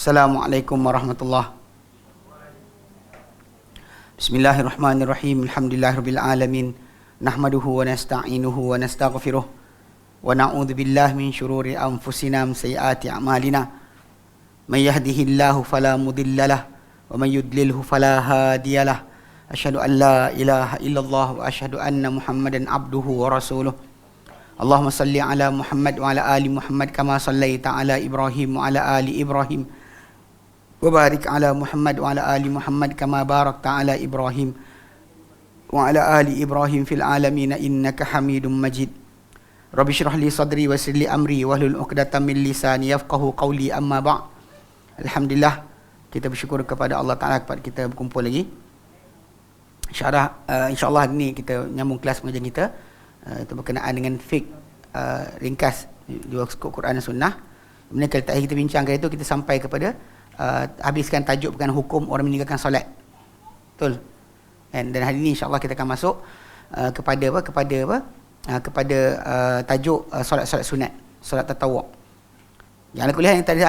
Assalamualaikum warahmatullahi. Bismillahirrahmanirrahim. Alhamdulillahirabbil alamin. Nahmaduhu wa nasta'inuhu wa nastaghfiruh. Wa na'udzu billahi min syururi anfusina wa sayyiati a'malina. May yahdihillahu fala mudhillalah wa may yudlilhu fala hadiyalah. Asyhadu an la ilaha illallah wa asyhadu anna Muhammadan abduhu wa rasuluh. Allahumma salli ala Muhammad wa ala ali Muhammad kama sallaita ala Ibrahim wa ala ali Ibrahim. Wa barik ala Muhammad wa ala ali Muhammad kama barakta ala Ibrahim wa ala ali Ibrahim fil alamin innaka Hamidum Majid. Rabbi shrah li sadri wa yassir li amri wahlul 'uqdatam min lisani yafqahu qawli, amma ba'd. Alhamdulillah, kita bersyukur kepada Allah Taala kepada kita berkumpul lagi. InsyaAllah hari ni kita nyambung kelas pengajian kita itu berkenaan dengan fiqh ringkas dua Quran dan Sunnah. Kemudian kalau tadi kita bincangkan itu, kita sampai kepada habiskan tajuk bukan hukum orang meninggalkan solat. Betul? Dan hari ini insya-Allah kita akan masuk kepada tajuk solat-solat sunat, solat tatawwu'. Yang kuliah yang tadi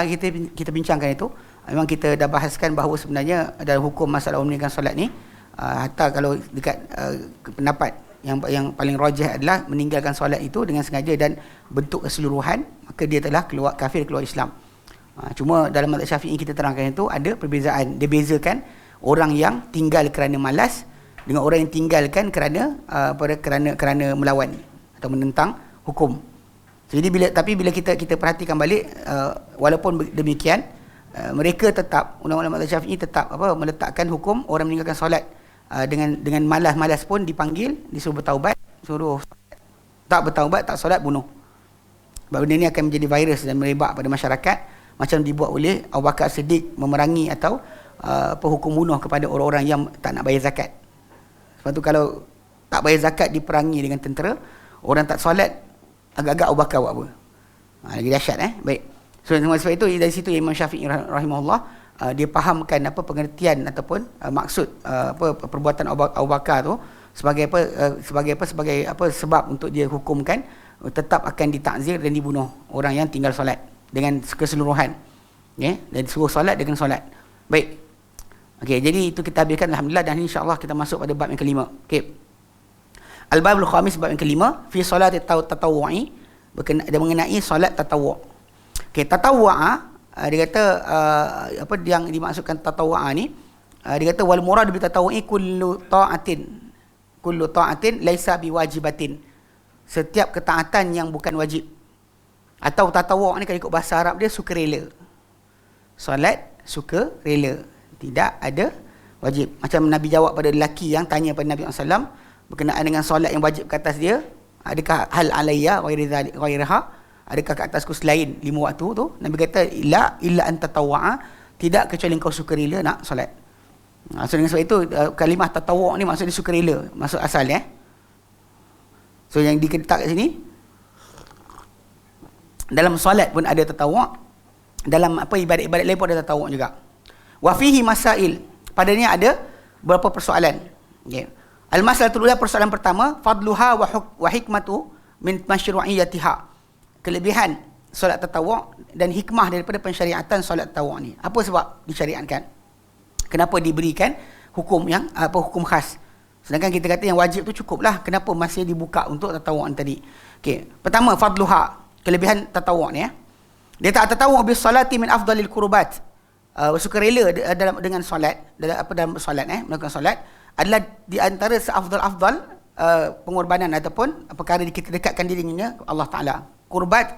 kita bincangkan itu, memang kita dah bahaskan bahawa sebenarnya dalam hukum masalah orang meninggalkan solat ni, hatta kalau dekat pendapat yang paling rajih adalah meninggalkan solat itu dengan sengaja dan bentuk keseluruhan, maka dia telah keluar kafir, keluar Islam. Cuma dalam mazhab Syafi'i kita terangkan itu ada perbezaan. Dia bezakan orang yang tinggal kerana malas dengan orang yang tinggalkan kerana melawan atau menentang hukum. Jadi bila kita perhatikan balik, walaupun demikian, mereka tetap, ulama-ulama mazhab Syafi'i tetap meletakkan hukum orang meninggalkan solat dengan malas-malas pun dipanggil, disuruh bertaubat, suruh tak bertaubat, tak solat, bunuh. Sebab benda ini akan menjadi virus dan merebak pada masyarakat, macam dibuat oleh Abu Bakar Siddiq memerangi atau hukum bunuh kepada orang-orang yang tak nak bayar zakat. Sebab tu kalau tak bayar zakat diperangi dengan tentera, orang tak solat, agak-agak Abu Bakar buat apa? Lagi dahsyat. Baik. So sebab itu dari situ Imam Syafi'i rahimahullah dia fahamkan pengertian ataupun maksud perbuatan Abu Bakar tu sebagai sebab untuk dia hukumkan tetap akan ditakzir dan dibunuh orang yang tinggal solat dengan keseluruhan, dan suruh solat dengan solat. Baik. Okey, jadi itu kita habiskan alhamdulillah, dan insya-Allah kita masuk pada bab yang kelima. Okey. Al-babul khamis, bab yang kelima, fi salat tatawwu'i, dia mengenai solat tatawwu'. Okey, tatawwu', dia kata yang dimaksudkan tatawwu' ni, dia kata wal murad bi tatawwu'i kullu ta'atin laisa biwajibatin. Setiap ketaatan yang bukan wajib. Atau tatawwu' ni kalau ikut bahasa Arab dia sukarela. Solat sukarela, tidak ada wajib. Macam Nabi jawab pada lelaki yang tanya pada Nabi SAW berkenaan dengan solat yang wajib ke atas dia, adakah hal alayya ghairaha, adakah ke atasku selain 5 waktu tu? Nabi kata illa an tatawwa'a, tidak kecuali kau sukarela nak solat. So dengan sebab itu kalimah tatawwu' ni maksudnya sukarela, maksud asal So yang diketak kat sini, dalam solat pun ada tatawwu', dalam ibadat-ibadat lain pun ada tatawwu' juga. Wa fihi masail, padanya ada beberapa persoalan. Okay. Al-masalatul ula, persoalan pertama, fadluha wa hikmatu min masyru'iyyatiha. Kelebihan solat tatawwu' dan hikmah daripada pensyariatan solat tatawwu' ni. Apa sebab disyariatkan? Kenapa diberikan hukum yang hukum khas? Sedangkan kita kata yang wajib tu cukuplah. Kenapa masih dibuka untuk tatawwu' tadi? Okey, pertama fadluha, kelebihan tatawwu' ni. Dia tak tatawwu' bis salati min afdalil qurbat. Sukarela dengan solat, dalam solat melakukan solat adalah di antara seafdal-afdal pengorbanan ataupun perkara kita dekatkan diri dengan Allah Taala. Qurbat,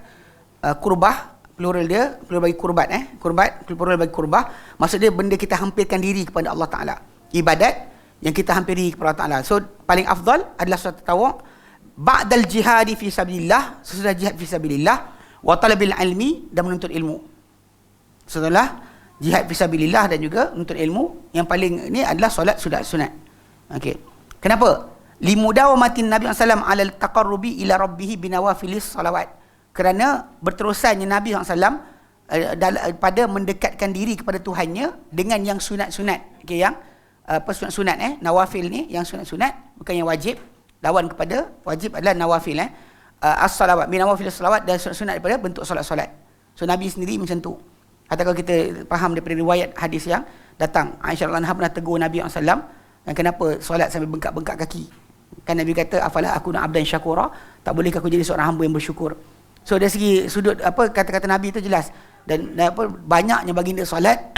qurbah, plural bagi qurbat, qurbat, plural bagi qurbah, maksud dia benda kita hampirkan diri kepada Allah Taala. Ibadat yang kita hampiri kepada Allah Taala. So paling afdal adalah solat tatawwu' ba'dal jihadi fi sabilillah, sesudah jihad fi sabilillah, wa talabil ilmi, dan menuntut ilmu. Setelah jihad fi sabilillah dan juga menuntut ilmu, yang paling ini adalah solat sunat. Okey. Kenapa? Limudawamatin Nabi SAW ala taqarrubi ila rabbih binawafilis salawat. Kerana berterusannya Nabi SAW pada mendekatkan diri kepada Tuhannya dengan yang sunat-sunat. Okey, yang sunat-sunat nawafil ni, yang sunat-sunat, bukan yang wajib. Lawan kepada wajib adalah nawafil, as-salawat, min nawafil as-salawat, dan sunat daripada bentuk solat-solat. So Nabi sendiri macam tu. Atau kalau kita faham daripada riwayat hadis yang datang, Aisyah radhiyallahu anha pernah tegur Nabi SAW, dan kenapa solat sambil bengkak-bengkak kaki. Kan Nabi kata, afala akuna abdan syakura, tak bolehkah aku jadi seorang hamba yang bersyukur. So dari segi sudut kata-kata Nabi itu jelas. Dan banyaknya baginda solat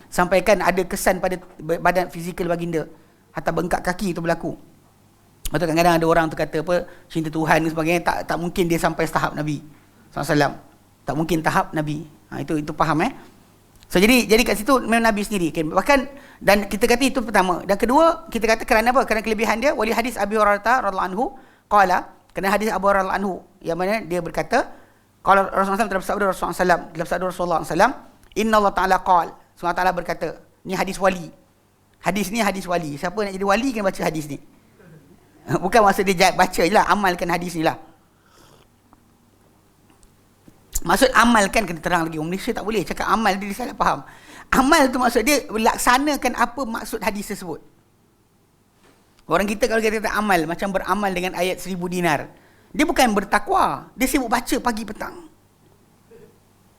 sampaikan ada kesan pada badan fizikal baginda, hatta bengkak kaki itu berlaku. Betul, kadang-kadang ada orang tu kata cinta Tuhan dan sebagainya, tak mungkin dia sampai tahap Nabi SAW. Tak mungkin tahap Nabi. Itu faham So jadi kat situ memang Nabi sendiri kan. Bahkan dan kita kata itu pertama. Dan kedua, kita kata kerana apa? Kerana kelebihan dia, wali hadis Abi Hurairah radhiyallahu anhu qala, kerana hadis Abu Hurairah radhiyallahu anhu yang mana dia berkata, qala Rasulullah SAW, dalam sabda Rasulullah SAW, dalam sabda Rasulullah SAW, inna Allah Ta'ala qala, Allah Ta'ala berkata, ni hadis wali. Hadis ni hadis wali. Siapa nak jadi wali kena baca hadis ni. Bukan maksud dia baca je lah, amalkan hadis ni lah. Maksud amalkan kena terang lagi. Orang Malaysia tak boleh cakap amal, dia salah faham. Amal tu maksud dia laksanakan apa maksud hadis tersebut. Orang kita kalau kita kata amal, macam beramal dengan ayat 1000 dinar. Dia bukan bertakwa, dia sibuk baca pagi petang.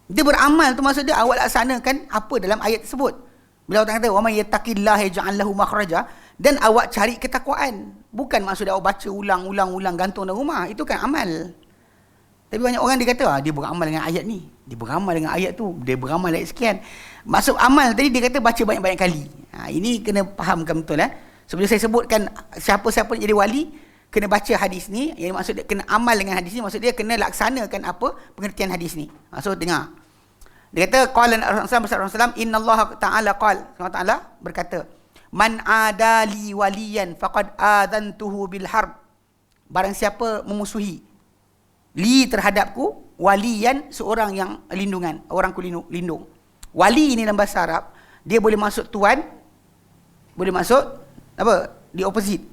Dia beramal tu maksud dia awak laksanakan apa dalam ayat tersebut. Bila Allah kata, wa may yattaqillaha yaj'al lahu makhraja, dan awak cari ketakwaan. Bukan maksud awak baca ulang gantung dalam rumah. Itu kan amal. Tapi banyak orang dia kata, dia beramal dengan ayat ni, dia beramal dengan ayat tu, dia beramal ayat sekian. Maksud amal tadi dia kata baca banyak-banyak kali. Ini kena fahamkan betul. Sebelum saya sebutkan siapa-siapa yang jadi wali, kena baca hadis ni. Yang maksud dia kena amal dengan hadis ni, maksud dia kena laksanakan apa pengertian hadis ni. So dengar. Dia kata, qala Rasulullah SAW, innallaha ta'ala qala, Allah Ta'ala berkata, man adali waliyan faqad adantuhu bil harb. Barang siapa memusuhi li terhadapku waliyan, seorang yang lindungan, orang ku lindung. Wali ini dalam bahasa Arab, dia boleh masuk tuan, boleh masuk apa? Di opposite.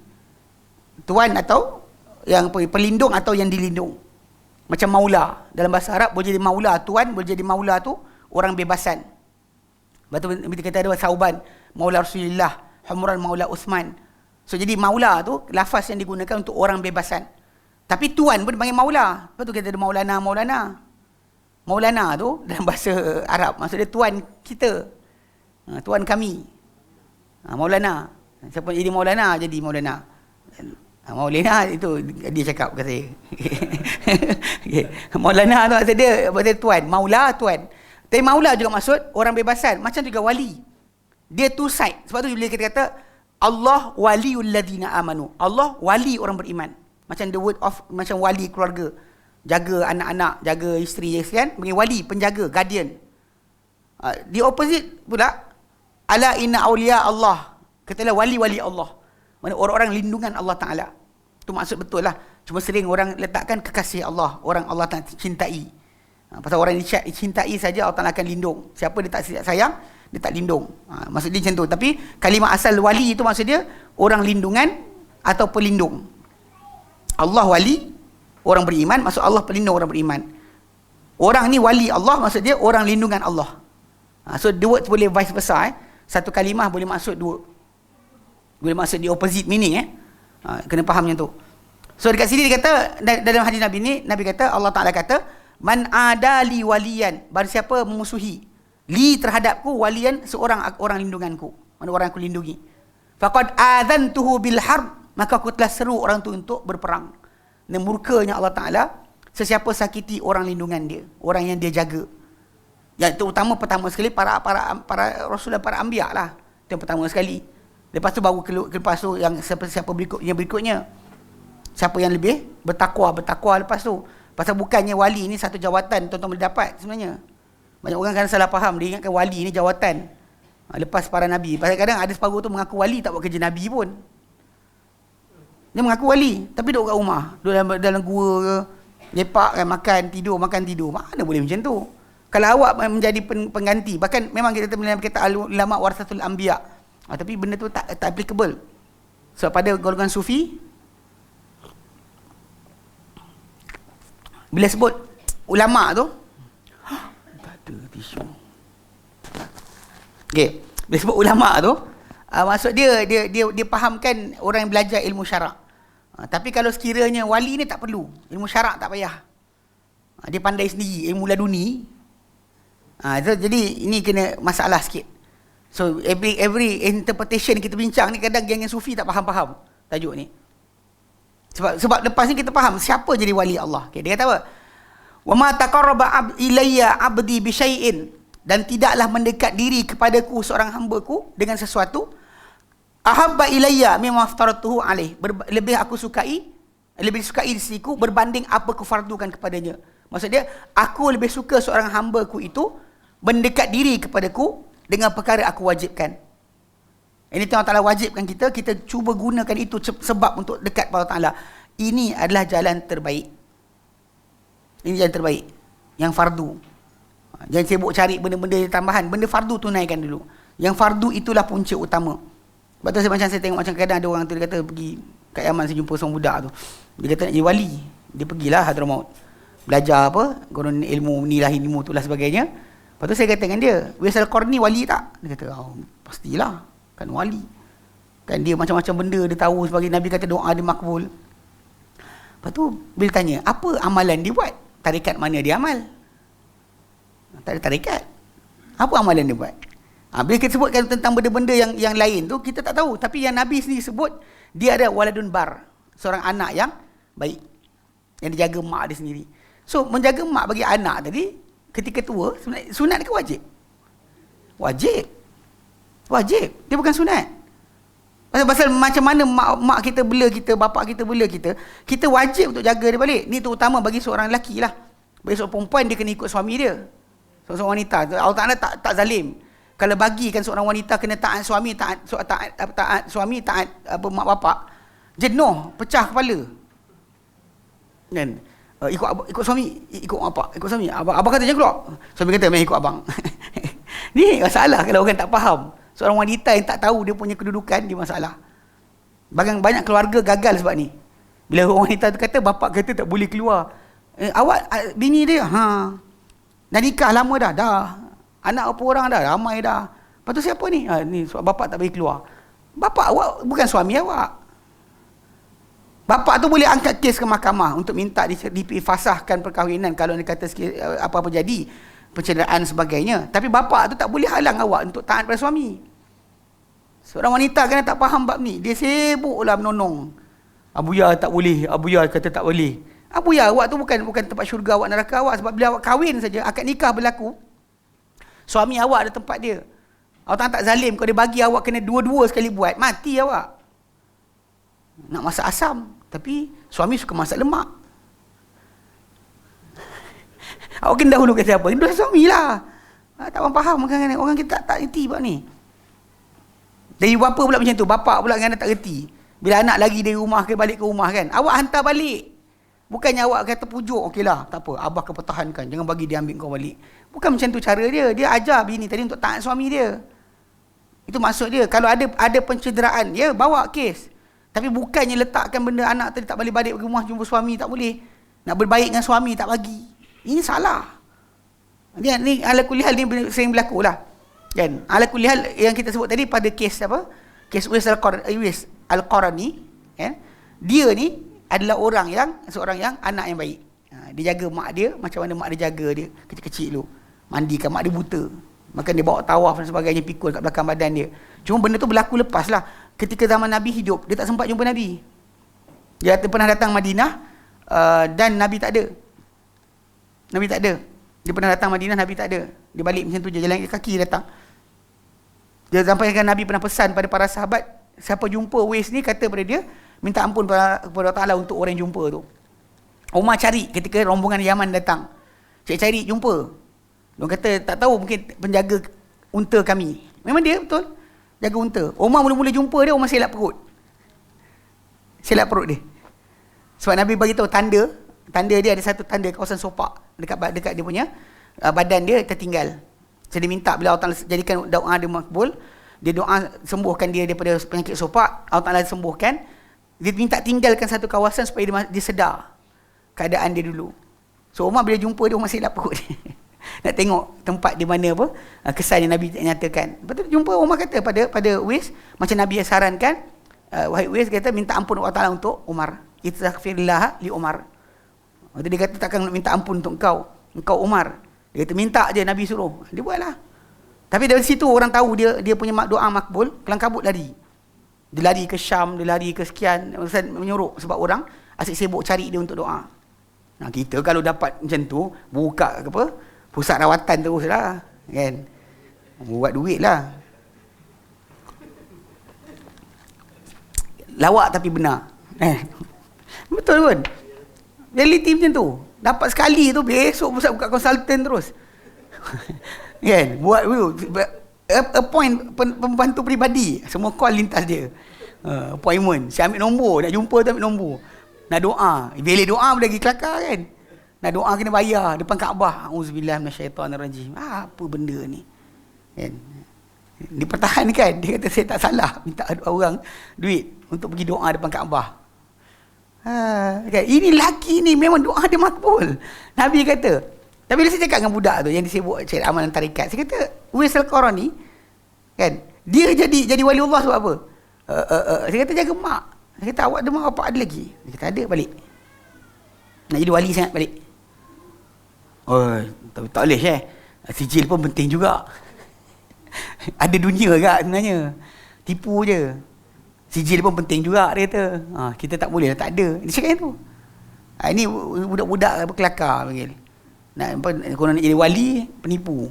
Tuan atau yang pelindung atau yang dilindung. Macam maula. Dalam bahasa Arab boleh jadi maula tuan, boleh jadi maula tu orang bebasan. Betul kita kata ada Sauban, maula Rasulullah, Humran maula Uthman. So jadi maula tu lafaz yang digunakan untuk orang bebasan. Tapi tuan pun dipanggil maula. Lepas tu kita ada maulana. Maulana tu dalam bahasa Arab, maksud dia tuan kita. Tuan kami. Maulana. Siapa jadi maulana, jadi maulana. Maulana itu dia cakap kat saya. Okay. Maulana tu maksud dia tuan. Maula, tuan. Tapi maula juga maksud orang bebasan. Macam juga wali. Dia two side. Sebab tu bila kita kata, Allah waliul ladzina amanu. Allah wali orang beriman. Macam the word of, macam wali keluarga, jaga anak-anak, jaga isteri kan, bagi wali, penjaga, guardian. Di opposite pula, ala inna awliya Allah, katalah wali-wali Allah, mana orang-orang lindungan Allah Ta'ala. Itu maksud betul lah. Cuma sering orang letakkan kekasih Allah, orang Allah Ta'ala cintai. Pasal orang dicintai saja Allah Ta'ala akan lindung. Siapa dia tak sayang, dia tak lindung. Maksud dia macam tu. Tapi kalimah asal wali itu maksud dia orang lindungan atau pelindung. Allah wali, orang beriman, maksud Allah pelindung orang beriman. Orang ni wali Allah, maksud dia orang lindungan Allah. So the word boleh vice versa. Satu kalimah boleh maksud dua. Boleh maksud di opposite meaning. Kena faham macam tu. So dekat sini dia kata, dalam hadis Nabi ni, Nabi kata, Allah Ta'ala kata, man adali waliyan, barang siapa memusuhi li terhadapku waliyan, seorang orang lindunganku, mana orang aku lindungi, faqad adzantuhu bil harb, maka aku telah seru orang tu untuk berperang. Dan murkanya Allah Ta'ala sesiapa sakiti orang lindungan dia, orang yang dia jaga. Yang terutama pertama sekali para Rasul dan para anbiya lah. Itu yang pertama sekali. Lepas tu baru lepas tu yang siapa berikutnya. Siapa yang lebih bertakwa lepas tu. Pasal bukannya wali ni satu jawatan tuan-tuan boleh dapat sebenarnya. Banyak orang kan salah faham, dia ingatkan wali ni jawatan lepas para nabi. Pasal kadang ada separuh tu mengaku wali tak buat kerja nabi pun. Dia mengaku wali tapi duduk kat rumah, duduk dalam gua ke, lepak kan, makan tidur. Mana boleh macam tu? Kalau awak menjadi pengganti, bahkan memang kita kata ulama warasatul anbiya. Tapi benda tu tak applicable. So pada golongan sufi, bila sebut ulama tu, tak ada tisu. Okey, bila sebut ulama tu, maksud dia fahamkan orang yang belajar ilmu syarak. Tapi kalau sekiranya wali ni tak perlu, ilmu syarak tak payah. Dia pandai sendiri, ilmu laduni. Jadi ini kena masalah sikit. So every interpretation kita bincang ni kadang geng yang sufi tak faham-faham tajuk ni. Sebab lepas ni kita faham siapa jadi wali Allah. Okay, dia kata apa? Wa ma taqarraba ilayya 'abdi bi syai'in, dan tidaklah mendekat diri kepadaku seorang hamba-ku dengan sesuatu ahabba ilayya mimma aftaratuhu alaih, lebih sukai diriku berbanding apa kufardukan kepadanya. Maksud dia, aku lebih suka seorang hamba-ku itu mendekat diri kepadaku dengan perkara aku wajibkan. Ini Allah Ta'ala wajibkan kita cuba gunakan itu sebab untuk dekat pada Allah Ta'ala. Ini adalah jalan terbaik. Ini jalan terbaik. Yang fardu. Jangan sibuk cari benda-benda tambahan. Benda fardu tunaikan dulu. Yang fardu itulah punca utama. Sebab tu saya tengok macam kadang ada orang tu, dia kata pergi kat Yaman, saya jumpa seorang budak tu. Dia kata nak jadi wali. Dia pergilah Hadramaut. Belajar apa? Gurun ilmu ni lah, ilmu tu lah sebagainya. Lepas tu saya kata dengan dia, Uwais Al-Qarni wali tak? Dia kata, pastilah. Kan wali. Kan dia macam-macam benda dia tahu, sebagai Nabi kata doa dia makbul. Lepas tu bila tanya, apa amalan dia buat? Tarikat mana dia amal? Tak ada tarikat. Apa amalan dia buat? Bila kita sebutkan tentang benda-benda yang lain tu, kita tak tahu. Tapi yang Nabi sendiri sebut, dia ada waladun bar. Seorang anak yang baik. Yang dia jaga mak dia sendiri. So, menjaga mak bagi anak tadi, ketika tua, sunat ke wajib? Wajib. Wajib. Dia bukan sunat. Pasal macam mana mak kita bela kita, bapak kita bela kita, kita wajib untuk jaga dia balik. Ni terutama bagi seorang lelaki lah. Bagi seorang perempuan, dia kena ikut suami dia. Seorang wanita. Allah Ta'ala tak zalim. Kalau bagikan seorang wanita kena taat suami, taat suami, taat mak bapak, jenuh, pecah kepala. Kan? Ikut suami, ikut bapak, ikut suami. Abang kata jangan keluar. Suami kata main ikut abang. Ni masalah kalau orang tak faham. Seorang wanita yang tak tahu dia punya kedudukan, dia masalah. Banyak keluarga gagal sebab ni. Bila orang wanita tu kata, bapak kata tak boleh keluar. Awak, bini dia, dah nikah lama dah. Anak apa orang dah, ramai dah. Lepas tu siapa ni? Ni sebab bapak tak boleh keluar. Bapak awak bukan suami awak. Bapak tu boleh angkat kes ke mahkamah untuk minta difasahkan perkahwinan kalau dia kata apa-apa jadi, pencederaan sebagainya. Tapi bapak tu tak boleh halang awak untuk taat pada suami. Seorang wanita kena tak faham bab ni. Dia sibuklah menonong. Abuya tak boleh, Abuya kata tak boleh. Abuya, awak tu bukan tempat syurga awak, neraka awak. Sebab bila awak kahwin saja, akad nikah berlaku, suami awak ada tempat dia. Allah tak zalim. Kalau dia bagi awak kena dua-dua sekali buat, mati awak. Nak masak asam, tapi suami suka masak lemak. Awak kena dahulukan siapa? Dosa suami lah. Tak faham orang kita tak reti buat ni. Dari bapa pula macam tu, bapak pula kan tak reti. Bila anak lagi dari rumah ke balik ke rumah kan, awak hantar balik. Bukannya awak kata pujuk, okeylah, tak apa, abah kepertahankan, jangan bagi dia ambil kau balik. Bukan macam tu cara dia. Dia ajar bini tadi untuk taat suami dia. Itu maksud dia. Kalau ada pencederaan, ya bawa kes. Tapi bukannya letakkan benda anak tadi tak boleh balik ke rumah jumpa suami, tak boleh. Nak berbaik dengan suami tak bagi. Ini salah. Ni ala kulihal ni sering berlaku lah. Kan? Ala kulihal yang kita sebut tadi pada kes apa? Kes Uwais Al-Qarni, kan? Dia ni adalah seorang yang anak yang baik. Dia jaga mak dia macam mana mak dia jaga dia kecil-kecil dulu. Mandikan mak dia buta. Maka dia bawa tawaf dan sebagainya, pikul kat belakang badan dia. Cuma benda tu berlaku lepas lah. Ketika zaman Nabi hidup, dia tak sempat jumpa Nabi. Dia pernah datang Madinah dan Nabi tak ada. Dia pernah datang Madinah, Nabi tak ada. Dia balik macam tu je, jalan kaki datang. Dia sampaikan Nabi pernah pesan pada para sahabat, siapa jumpa Uwais ni, kata pada dia, minta ampun kepada Allah Ta'ala untuk orang yang jumpa tu. Umar cari ketika rombongan Yaman datang. Cari jumpa. Dia kata tak tahu, mungkin penjaga unta kami. Memang dia betul jaga unta. Umar mula-mula jumpa dia, Umar selap perut dia. Sebab Nabi bagi tahu tanda dia, ada satu tanda kawasan sopak dekat dia punya badan dia tertinggal. Jadi minta bila Allah Ta'ala jadikan doa dia makbul, dia doa sembuhkan dia daripada penyakit sopak, Allah Ta'ala sembuhkan. Dia minta tinggalkan satu kawasan supaya dia sedar keadaan dia dulu. So Umar bila jumpa dia, Umar selap perut dia. Nak tengok tempat di mana apa kesan yang Nabi nyatakan. Lepas tu jumpa Umar kata pada Uwais, macam Nabi yang sarankan, wahai Uwais, kata minta ampun Allah Ta'ala untuk Umar. Istaghfirullah li Umar. Dia kata takkan minta ampun untuk engkau Umar. Dia kata minta je Nabi suruh. Dia buatlah. Tapi dari situ orang tahu dia punya doa makbul, kelang kabut lari. Dia lari ke Syam, dia lari ke sekian, Ustaz menyuruh sebab orang asyik sibuk cari dia untuk doa. Nah, kita kalau dapat macam tu, buka apa? Pusat rawatan teruslah, kan? Buat duit lah. Lawak tapi benar. Betul pun. Reality macam tu. Dapat sekali tu, besok Ustaz buka konsultan terus. Kan? Buat appoint pembantu peribadi. Semua call lintas dia. Appointment. Saya ambil nombor. Nak jumpa tu ambil nombor. Nak doa. Bila doa pun lagi kelakar kan. Nak doa kena bayar depan Kaabah. Auzubillah minasyaitanirrajim. Apa benda ni? Kan? Dipertahankan. Dia kata saya tak salah minta orang duit untuk pergi doa depan Kaabah. Kan? Ini lelaki ni memang doa dia makbul. Nabi kata. Tapi bila saya cakap dengan budak tu yang disebut cari amalan tarikat, saya kata Uwais Al-Qarani kan, dia jadi wali Allah sebab apa? Saya kata jaga mak. Saya kata awak ada mak bapak ada lagi? Dia kata ada, balik. Nak jadi wali sangat, balik. Oh, tapi tak boleh sijil pun penting juga. Ada dunia agak sebenarnya. Tipu je. Sijil pun penting juga, dia kata. Kita tak boleh, tak ada. Dia cakap tu. Ini budak-budak berkelakar panggil. Kalau nak jadi wali, penipu.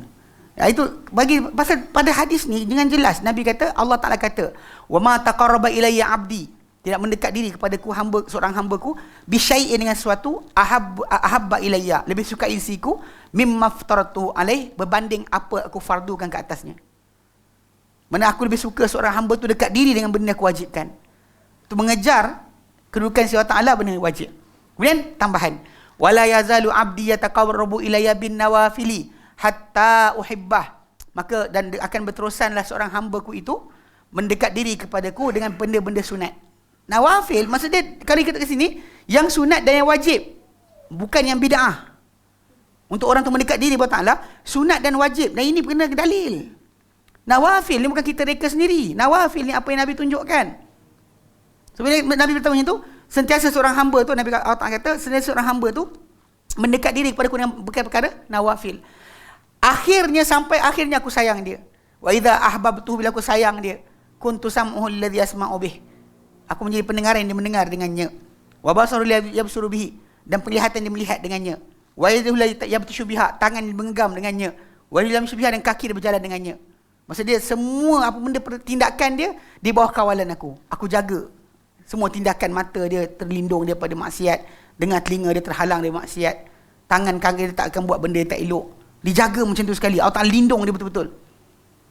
Itu bagi pasal pada hadis ni dengan jelas Nabi kata, Allah Taala kata, "Wa ma taqarraba ilayya 'abdi", tidak mendekat diri kepadaku seorang hambaku bi syai'in dengan sesuatu ahabba ilayya, lebih suka isiku mimma aftaratu alaih, berbanding apa aku fardukan ke atasnya. Mana aku lebih suka seorang hamba tu dekat diri dengan benda yang aku wajibkan. Itu mengejar kedudukan si Allah Taala benda wajib. Kemudian tambahan, wala yazalu 'abdi yataqarrabu ilayya bin nawafili hatta uhibbah. Maka dan akan berterusanlah seorang hamba-Ku itu mendekat diri kepadaku dengan benda-benda sunat. Nawafil maksudnya kalau kita ke sini yang sunat dan yang wajib, bukan yang bid'ah. Untuk orang tu mendekat diri kepada Allah, sunat dan wajib. Dan ini kena dalil. Nawafil ni bukan kita reka sendiri. Nawafil ni apa yang Nabi tunjukkan. Sebenarnya Nabi beritahu macam tu, sentiasa seorang hamba tu, Nabi Allah kata, sentiasa seorang hamba tu mendekat diri kepada aku dengan perkara nawafil. Sampai akhirnya aku sayang dia. Wa idza ahbabtu, bila aku sayang dia, kuntu sam'uhu alladhi yasma'u bih. Aku menjadi pendengaran yang dia mendengar dengannya. Wa basaru alladhi yabsuru bihi, dan penglihatan dia melihat dengannya. Wa yadahu allati yabtashu biha, tangan dia menggam dengannya. Wa lam syubiha, dan kaki dia berjalan dengannya. Maksud dia semua apa benda tindakan dia di bawah kawalan aku. Aku jaga. Semua tindakan mata dia terlindung daripada maksiat, dengar telinga dia terhalang dari maksiat, tangan kaki dia tak akan buat benda yang tak elok. Dijaga macam tu sekali. Allah Ta'ala lindung dia betul-betul.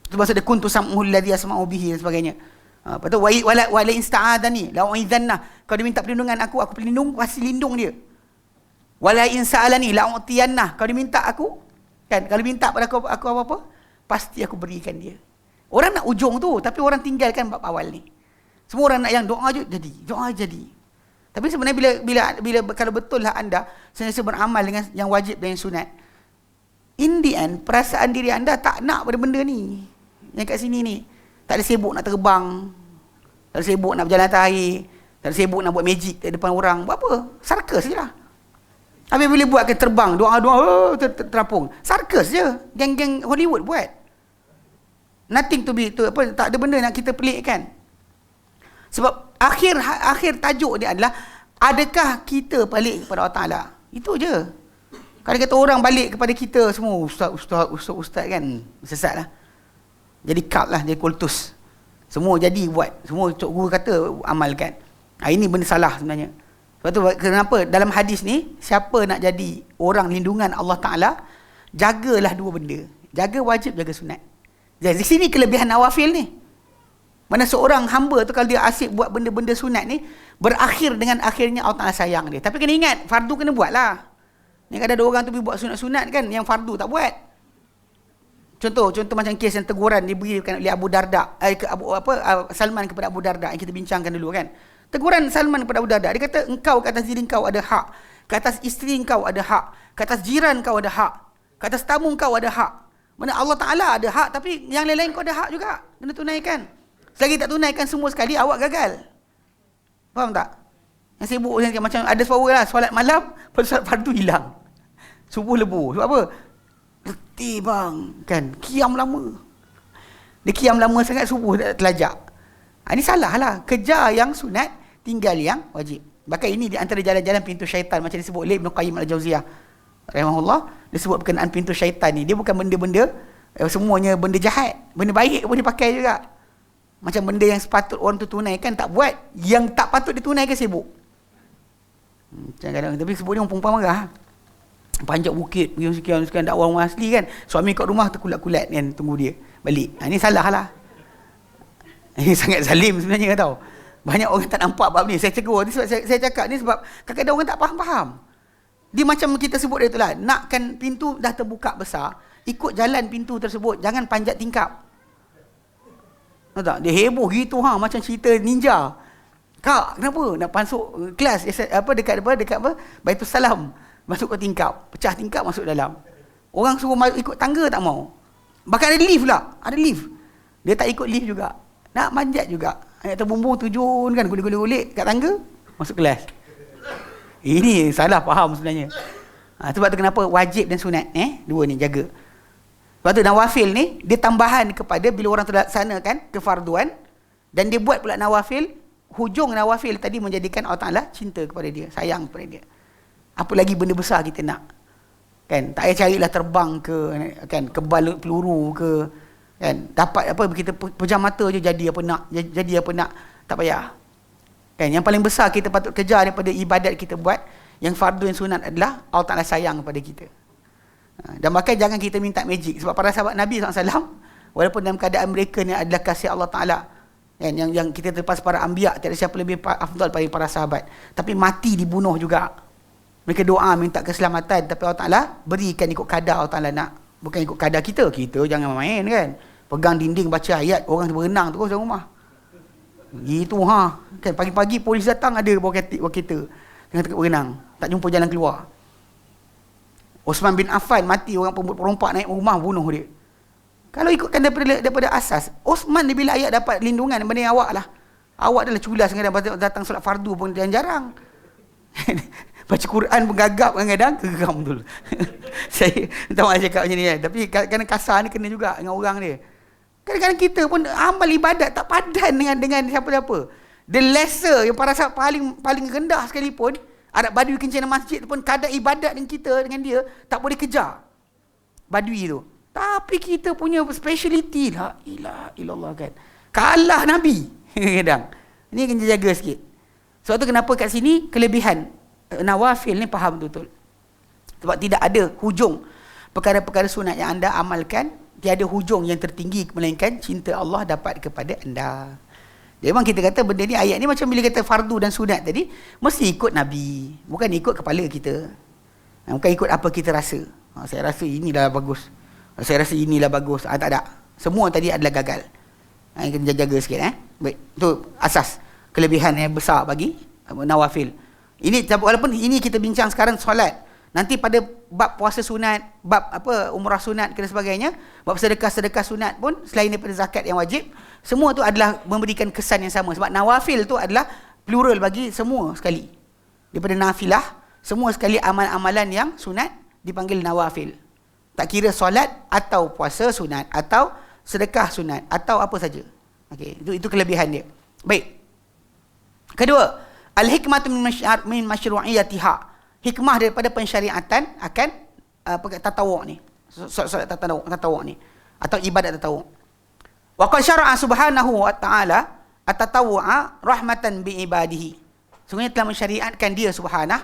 Itu maksud dia kuntu sam'uhu alladhi yasma'u bihi dan sebagainya. Lepas tu wala insta'adani la u'idzanna. Kalau dia minta perlindungan aku pelindung, pasti lindung dia. Wala in sa'alani la u'tiyanna. Kalau dia minta aku, kan, kalau minta pada aku apa-apa, pasti aku berikan dia. Orang nak ujung tu, tapi orang tinggalkan bab awal ni. Semua orang nak yang doa je jadi, doa jadi. Tapi sebenarnya bila kalau betul lah anda sentiasa beramal dengan yang wajib dan yang sunat, in the end perasaan diri anda tak nak pada benda ni. Yang kat sini ni, tak ada sibuk nak terbang, tak ada sibuk nak berjalan atas air, tak ada sibuk nak buat magic di depan orang. Buat apa? Sarkas je lah. Habis boleh buat ke terbang, doa-doa terapung. Sarkas je. Geng-geng Hollywood buat. Nothing to be tak ada benda nak kita pelikkan. Sebab akhir tajuk dia adalah, adakah kita balik kepada Allah Ta'ala? Itu je. Kalau kata orang balik kepada kita semua, ustaz kan, sesat lah. Jadi cult lah, jadi kultus. Semua jadi buat. Semua cok guru kata amalkan. Ini benda salah sebenarnya. Sebab tu kenapa dalam hadis ni, siapa nak jadi orang lindungan Allah Ta'ala, jagalah dua benda. Jaga wajib, jaga sunat. Jadi di sini kelebihan nawafil ni. Mana seorang hamba tu kalau dia asyik buat benda-benda sunat ni, berakhir dengan akhirnya Allah Ta'ala sayang dia. Tapi kena ingat, fardu kena buat lah. Ni kadang ada orang tu pergi buat sunat-sunat kan, yang fardu tak buat. Contoh macam kes yang teguran diberikan oleh Abu Darda, Salman kepada Abu Darda yang kita bincangkan dulu kan. Teguran Salman kepada Abu Darda, dia kata engkau ke atas diri engkau ada hak, ke atas isteri engkau ada hak, ke atas jiran kau ada hak, ke atas tamu engkau ada hak. Mana Allah Ta'ala ada hak, tapi yang lain-lain kau ada hak juga, kena tunaikan. Selagi tak tunaikan semua sekali, awak gagal. Faham tak? Yang sibuk macam ada suara lah, solat malam, solat fardu hilang. Subuh lebu. Sebab apa? Letih bang, kan? Kiam lama. Dia kiam lama sangat, subuh tak terlajak. Ini salah lah. Kejar yang sunat, tinggal yang wajib. Bahkan ini di antara jalan-jalan pintu syaitan, macam disebut oleh Ibn Qayyim Al-Jauziyah rahimahullah, dia sebut berkenaan pintu syaitan ni. Dia bukan benda-benda semuanya benda jahat. Benda baik pun dia pakai juga. Macam benda yang sepatut orang tu tunaikan tak buat, yang tak patut dia tunaikan sibuk. Kadang-kadang, tapi sebut dia orang perempuan marah. Panjat bukit, pergi sekian-sekian dakwah orang asli kan. Suami kat rumah terkulat-kulat kan, tunggu dia balik. Ini salah lah. Ini sangat zalim sebenarnya tau. Banyak orang tak nampak bab ni. Saya tegur. Sebab saya cakap ni sebab kadang-kadang orang tak faham-faham. Dia macam kita sebut dia tu lah. Nakkan pintu dah terbuka besar, ikut jalan pintu tersebut. Jangan panjat tingkap. Tahu tak? Dia heboh gitu macam cerita ninja. Kak, kenapa? Nak masuk kelas dekat Baitul Salam. Masuk ke tingkap, pecah tingkap masuk dalam. Orang suruh ikut tangga tak mau. Bahkan ada lift pula, ada lift. Dia tak ikut lift juga. Nak manjat juga. Ayat terbumbung terjun kan, gulik-gulik kat tangga, masuk kelas. Ini salah faham sebenarnya. Sebab tu kenapa wajib dan sunat dua ni jaga. Sebab tu nawafil ni dia tambahan kepada bila orang terlaksanakan kefarduan, dan dia buat pula nawafil, hujung nawafil tadi menjadikan Allah Taala cinta kepada dia, sayang kepada dia. Apa lagi benda besar kita nak, kan? Tak payah carilah terbang ke, kan, kebal peluru ke, kan, dapat apa, kita pejam mata je jadi apa nak, tak payah, kan? Yang paling besar kita patut kejar daripada ibadat kita buat, yang fardu yang sunat adalah Allah Ta'ala sayang kepada kita. Dan bahkan jangan kita minta magic, sebab para sahabat Nabi SAW, walaupun dalam keadaan mereka ni adalah kasih Allah Ta'ala, kan, yang kita terlepas para anbiya, tiada siapa lebih afdal daripada para sahabat, tapi mati dibunuh juga. Mereka doa minta keselamatan, tapi Allah Ta'ala berikan ikut kadar Allah Ta'ala nak. Bukan ikut kadar kita. Kita jangan main kan. Pegang dinding baca ayat, orang berenang terus dalam rumah. Gitu kan, pagi-pagi polis datang ada bawa kereta tengah berenang, tak jumpa jalan keluar. Osman bin Affan mati, orang perompak naik rumah bunuh dia. Kalau ikutkan daripada asas, Osman dia bila ayat dapat lindungan daripada awak lah. Awak adalah culas kadang-kadang datang solat fardu pun jarang. Baca Quran pun gagap kadang-kadang, geram betul. Saya tak mahu cakap macam ni kan. Tapi kadang-kadang kasar ni kena juga dengan orang dia. Kadang-kadang kita pun amal ibadat tak padan dengan siapa-siapa. The lesser, yang para sahabat paling rendah sekalipun, Arab Badui kencana masjid pun kadar ibadat dengan kita, dengan dia, tak boleh kejar Badui tu. Tapi kita punya speciality, la ilaha illallah kan, kalah Nabi. Kadang ini kena jaga sikit. Sebab tu kenapa kat sini kelebihan nawafil ni faham betul. Sebab tidak ada hujung perkara-perkara sunat yang anda amalkan, tiada hujung yang tertinggi melainkan cinta Allah dapat kepada anda. Jadi memang kita kata benda ni, ayat ni macam bila kata fardu dan sunat tadi, mesti ikut Nabi, bukan ikut kepala kita. Bukan ikut apa kita rasa. Saya rasa inilah bagus, saya rasa inilah bagus. Tak ada. Semua tadi adalah gagal. Kena jaga sikit. Baik, itu asas kelebihan yang besar bagi nawafil. Ini walaupun ini kita bincang sekarang solat, nanti pada bab puasa sunat, bab umrah sunat dan sebagainya, bab sedekah-sedekah sunat pun selain daripada zakat yang wajib, semua tu adalah memberikan kesan yang sama. Sebab nawafil tu adalah plural bagi semua sekali. Daripada nafilah, semua sekali amalan-amalan yang sunat dipanggil nawafil. Tak kira solat atau puasa sunat atau sedekah sunat atau apa saja. Okey, itu kelebihan dia. Baik. Kedua, al-hikmatu min masyru'iyatiha. Hikmah daripada pensyariatan akan tatawwu' ni. Solat tatawwu' ni atau ibadat tatawwu'. Wa qad syara'a subhanahu wa ta'ala at-tatawwu'a rahmatan bi ibadihi. Sungguhnya telah mensyariatkan dia subhanah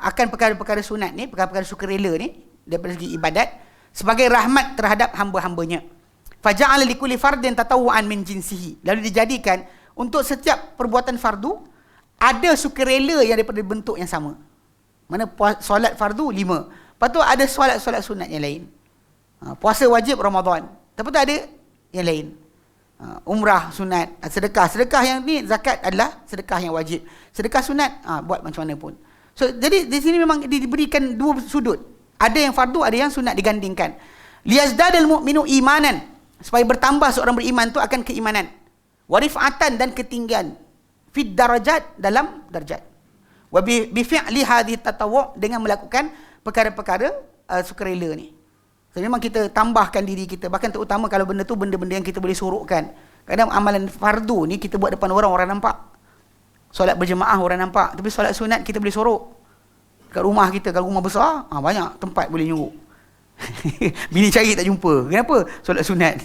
akan perkara-perkara sunat ni, perkara-perkara sukarela ni daripada segi ibadat sebagai rahmat terhadap hamba-hambanya. Faja'ala likulli fardin tatawwu'an min jinsihi. Lalu dijadikan untuk setiap perbuatan fardu ada sukarela yang daripada bentuk yang sama. Mana solat fardu 5. Lepas tu ada solat-solat sunat yang lain. Puasa wajib Ramadan. Lepas tu ada yang lain. Umrah sunat, sedekah yang ni, zakat adalah sedekah yang wajib. Sedekah sunat buat macam mana pun. So jadi di sini memang diberikan dua sudut. Ada yang fardu, ada yang sunat digandingkan. Liyazdadal mu'minu imanan, supaya bertambah seorang beriman tu akan keimanan. Wa rif'atan, dan ketinggian. Fid darajat, dalam darjat. Wa bi fi'li hadhihi tatawwu', dengan melakukan perkara-perkara sukarela ni. So, memang kita tambahkan diri kita. Bahkan terutama kalau benda tu benda-benda yang kita boleh sorokkan. Kadang amalan fardu ni kita buat depan orang, orang nampak. Solat berjemaah orang nampak. Tapi solat sunat kita boleh sorok. Kat rumah kita, kalau rumah besar, banyak tempat boleh nyuruk. Bini cari tak jumpa. Kenapa? Solat sunat.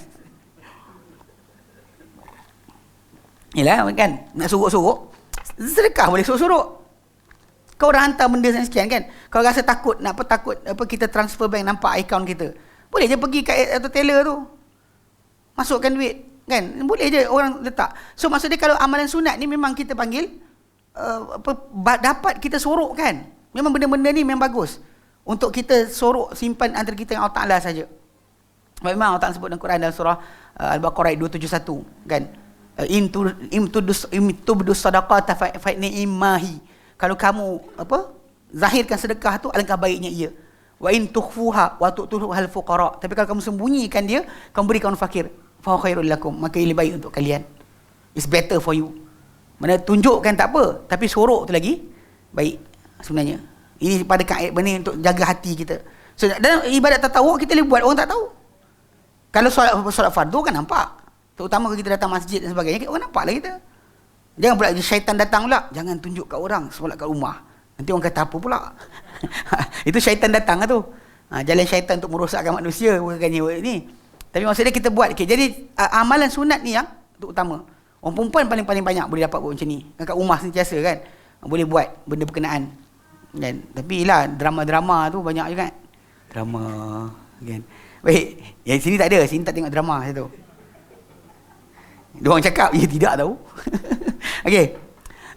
Yalah kan, nak sorok-sorok, sedekah boleh sorok-sorok. Kau dah hantar benda sekian kan. Kau rasa takut, takut kita transfer bank nampak akaun kita. Boleh je pergi kat atau teller tu. Masukkan duit. Kan? Boleh je orang letak. So maksudnya kalau amalan sunat ni memang kita panggil dapat kita sorok kan. Memang benda-benda ni memang bagus untuk kita sorok, simpan antara kita dengan Allah Ta'ala saja. Memang Allah Ta'ala sebut dalam Quran dalam surah Al-Baqarah 271 kan. In tubdus sadaqata fa ni'mahi. Kalau kamu zahirkan sedekah tu alangkah baiknya ia. Wa in tukhfuha wa tu'tuhal fuqara. Tapi kalau kamu sembunyikan dia, kamu berikan orang fakir, fa khairul lakum, maka lebih baik untuk kalian. It's better for you. Mana tunjukkan tak apa, tapi sorok tu lagi baik sebenarnya. Ini pada kaedah ni untuk jaga hati kita. So dalam ibadat tatawuk kita boleh buat orang tak tahu. Kalau solat fardu kan nampak. Terutama kalau kita datang masjid dan sebagainya, orang nampaklah kita. Jangan pula syaitan datang pula, jangan tunjuk kat orang solat kat rumah. Nanti orang kata apa pula. Itu syaitan datang lah tu. Jalan syaitan untuk merosakkan manusia bukannya ni. Tapi maksudnya kita buat. Okay, jadi amalan sunat ni yang utama. Orang perempuan paling banyak boleh dapat buat macam ni. Kat rumah sentiasa kan. Boleh buat benda berkenaan. Kan? Tapi lah drama-drama tu banyak juga. Drama kan. Baik, yang sini tak ada. Sini tak tengok drama situ. Dia orang cakap, ya tidak tahu. Okey.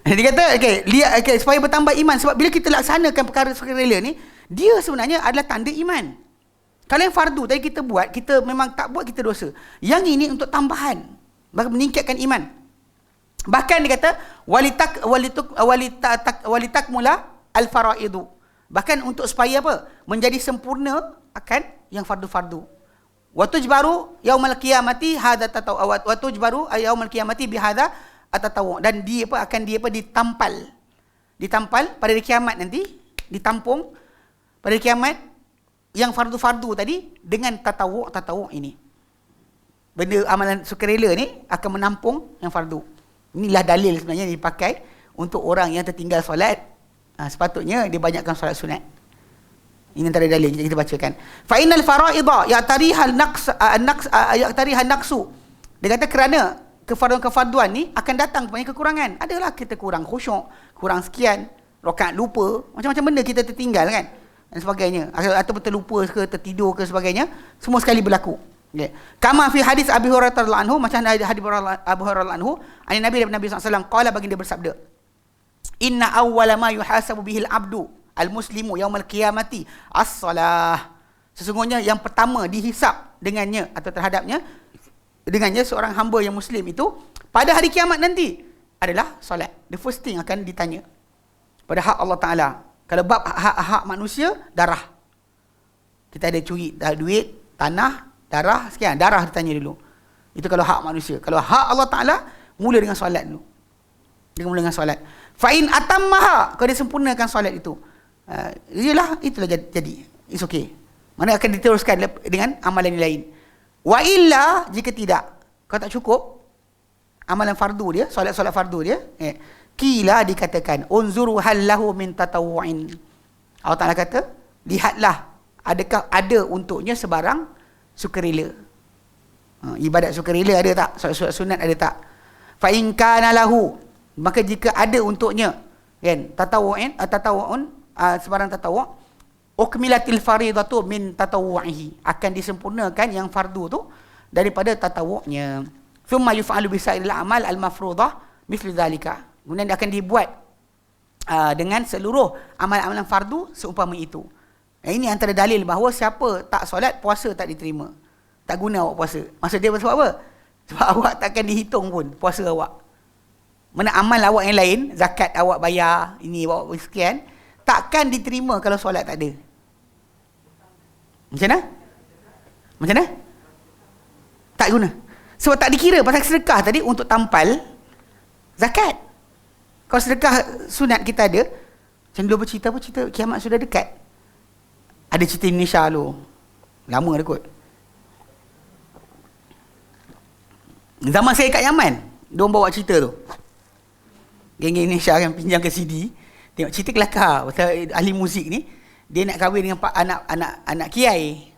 Dia kata, lihat supaya bertambah iman. Sebab bila kita laksanakan perkara sukarela ni, dia sebenarnya adalah tanda iman. Kalau yang fardu tadi kita buat, kita memang tak buat, kita dosa. Yang ini untuk tambahan, bagi meningkatkan iman. Bahkan dia kata, walitak mula al-faraidu. Bahkan untuk supaya apa? Menjadi sempurna akan yang fardu-fardu. Wa tujbaru yaumal qiyamati hadza tatawwu wa tujbaru yaumal qiyamati bihadza atatawwu, dan dia akan ditampal pada hari kiamat nanti, ditampung pada hari kiamat yang fardu-fardu tadi dengan tatawwu ini. Benda amalan sukarela ni akan menampung yang fardu. Inilah dalil sebenarnya dipakai untuk orang yang tertinggal solat. Sepatutnya dia banyakkan solat sunat. Ini antara dalil kita bacakan. Fa innal faraidha ya'tarihal naqsu. Dia kata kerana kefarduan ni akan datang kepada kekurangan. Adalah kita kurang khusyuk, kurang sekian, rakaat lupa, macam-macam benda kita tertinggal kan dan sebagainya. Atau terlupa ke, tertidur ke sebagainya, semua sekali berlaku. Okay. Kama fi hadis Abi Hurairah radhiyallahu anhu, macam hadis Abu Hurairah anhu, Nabi sallallahu alaihi wasallam qala, baginda bersabda, inna awwala ma yuhasabu bihil abdu al-muslimu yaumal qiyamati as-salah. Sesungguhnya yang pertama dihisap dengannya atau terhadapnya dengannya seorang hamba yang muslim itu pada hari kiamat nanti adalah solat. The first thing akan ditanya pada hak Allah Ta'ala. Kalau bab hak manusia, darah. Kita ada curi duit, tanah, darah, sekian. Darah ditanya dulu. Itu kalau hak manusia. Kalau hak Allah Ta'ala, mula dengan solat dulu. Dia mula dengan solat. Fa'in atammaha, kalau dia sempurnakan solat itu, itulah jadi. It's okay. Mana akan diteruskan dengan amalan yang lain. Wa illa, jika tidak, kalau tak cukup amalan fardu dia, solat fardu dia, kila dikatakan unzuru hal lahu min tatawwu'in. Allah Ta'ala kata, lihatlah adakah ada untuknya sebarang sukarela. Ibadat sukarela ada tak? Solat sunat ada tak? Fa in kana lahu, maka jika ada untuknya kan tatawwu'un, sebarang tatawwu', ukmilatil faridatu min tatawwu'ihi, akan disempurnakan yang fardu tu daripada tatawwu'nya. Thumma yuf'alu bi sa'iril a'mal al-mafruḍah mithlu dzalika. Kemudian akan dibuat dengan seluruh amalan-amalan fardu seumpama itu. Ini antara dalil bahawa siapa tak solat, puasa tak diterima. Tak guna awak puasa. Maksud dia sebab apa? Sebab awak takkan dihitung pun puasa awak. Mana amal awak yang lain, zakat awak bayar, ini awak sekian, takkan diterima kalau solat tak ada. Macam mana? Macam mana? Tak guna. Sebab tak dikira pasal sedekah tadi untuk tampal zakat. Kalau sedekah sunat kita ada, macam dulu bercerita kiamat sudah dekat. Ada cerita Indonesia dulu. Lama dah kot. Zaman saya kat Yaman, diorang bawa cerita tu. Geng-geng Indonesia kan pinjam ke CD. Tengok cerita kelakar pasal ahli muzik ni. Dia nak kahwin dengan anak kiai.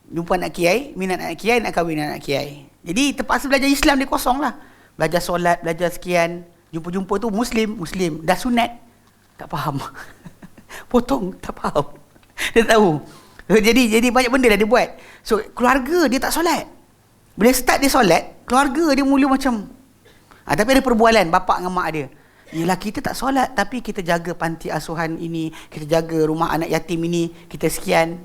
Jumpa anak kiai, minat anak kiai, nak kahwin dengan anak kiai. Jadi terpaksa belajar Islam, dia kosong lah. Belajar solat, belajar sekian. Jumpa-jumpa tu Muslim. Dah sunat, tak faham. Potong, tak faham. Dia tahu. Jadi banyak benda dah dia buat. So keluarga dia tak solat. Bila start dia solat, keluarga dia mula macam tapi ada perbualan bapak dengan mak dia. Yelah, kita tak solat tapi kita jaga panti asuhan ini, kita jaga rumah anak yatim ini, kita sekian.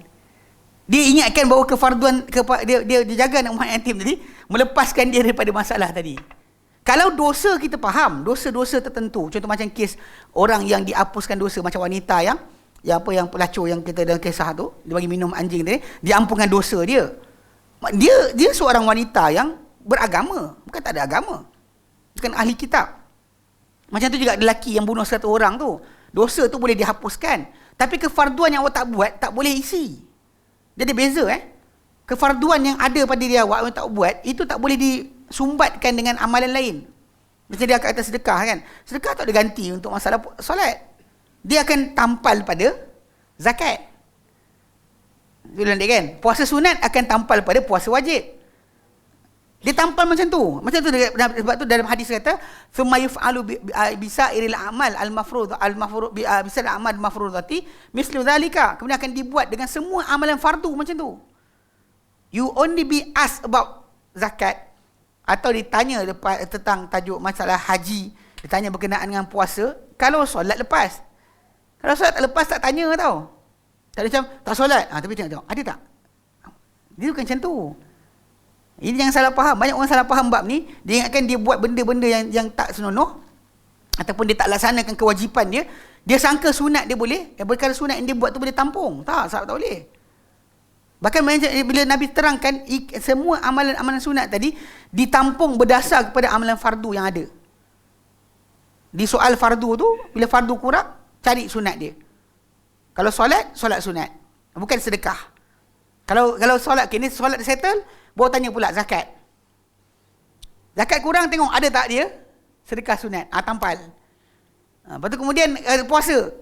Dia ingatkan bahawa kefarduan dia jaga anak rumah yatim tadi melepaskan dia daripada masalah tadi. Kalau dosa kita faham, dosa-dosa tertentu, contoh macam kes orang yang dihapuskan dosa, macam wanita yang pelacur yang kita dalam kisah tu, dia bagi minum anjing tadi, diampunkan dosa dia. Dia seorang wanita yang beragama, bukan tak ada agama, bukan ahli kitab. Macam tu juga lelaki yang bunuh 100 orang tu, dosa tu boleh dihapuskan, tapi kefarduan yang awak tak buat tak boleh isi. Jadi beza kefarduan yang ada pada diri awak yang tak buat, itu tak boleh disumbatkan dengan amalan lain. Macam dia kata sedekah kan, sedekah tak ada ganti untuk masalah solat, dia akan tampal pada zakat. Dia kan, puasa sunat akan tampal pada puasa wajib. Dia tampal macam tu. Sebab tu dalam hadis kata, "Tsumma yuf'alu bisairil a'mal al-mafruḍ bisa'il a'mal al-mafruḍati mislu dzalika." Kemudian akan dibuat dengan semua amalan fardu macam tu. You only be asked about zakat, atau ditanya tentang tajuk masalah haji, ditanya berkenaan dengan puasa, kalau solat lepas. Kalau solat tak lepas tak tanya tau. Tak ada macam, tak solat. Tapi tengok, ada tak? Dia bukan macam tu. Ini jangan salah faham. Banyak orang salah faham bab ni. Dia ingatkan dia buat benda-benda yang tak senonoh, ataupun dia tak laksanakan kewajipan dia. Dia sangka sunat dia boleh. Perkara sunat yang dia buat tu boleh tampung. Tak boleh. Bahkan bila Nabi terangkan, semua amalan-amalan sunat tadi ditampung berdasar kepada amalan fardu yang ada. Di soal fardu tu, bila fardu kurang, cari sunat dia. Kalau solat sunat, bukan sedekah. Kalau solat, kini solat settle, baru tanya pula zakat. Zakat kurang, tengok ada tak dia, sedekah sunat, tampal. Lepas tu kemudian puasa,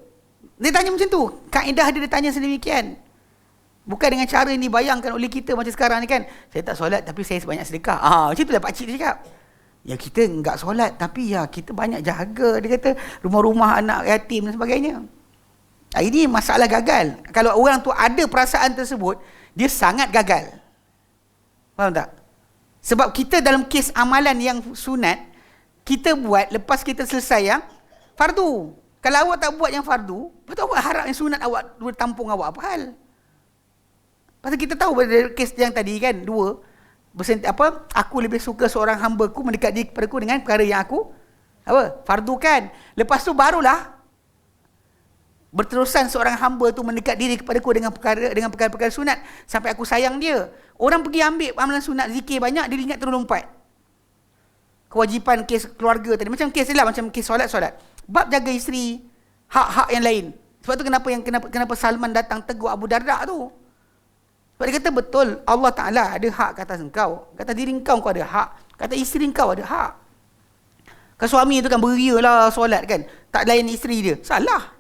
dia tanya macam tu. Kaedah dia tanya sedemikian. Bukan dengan cara yang dibayangkan oleh kita macam sekarang ni kan, saya tak solat tapi saya sebanyak sedekah. Macam tu lah pakcik dia cakap. Ya, kita enggak solat tapi ya kita banyak jaga, dia kata, rumah-rumah anak yatim dan sebagainya. Ini masalah gagal. Kalau orang tu ada perasaan tersebut, dia sangat gagal. Faham tak? Sebab kita dalam kes amalan yang sunat, kita buat lepas kita selesai yang fardu. Kalau awak tak buat yang fardu, betul awak harap yang sunat awak tampung awak apa hal? Pasal kita tahu pada kes yang tadi kan, aku lebih suka seorang hamba-Ku mendekat diri kepada-Ku dengan perkara yang aku fardukan. Lepas tu barulah berterusan seorang hamba tu mendekat diri kepada-Ku dengan perkara-perkara sunat sampai aku sayang dia. Orang pergi ambil amalan sunat, zikir banyak, dia ingat terus lompat kewajipan kes keluarga tadi. Macam kes ni lah, macam kes solat. Bab jaga isteri, hak-hak yang lain. Sebab tu kenapa Salman datang tegur Abu Darda tu. Sebab dia kata betul, Allah Ta'ala ada hak ke atas engkau. Kata diri engkau ada hak, kata isteri engkau ada hak. Kan suami tu kan beria lah solat kan, tak layan isteri dia, salah.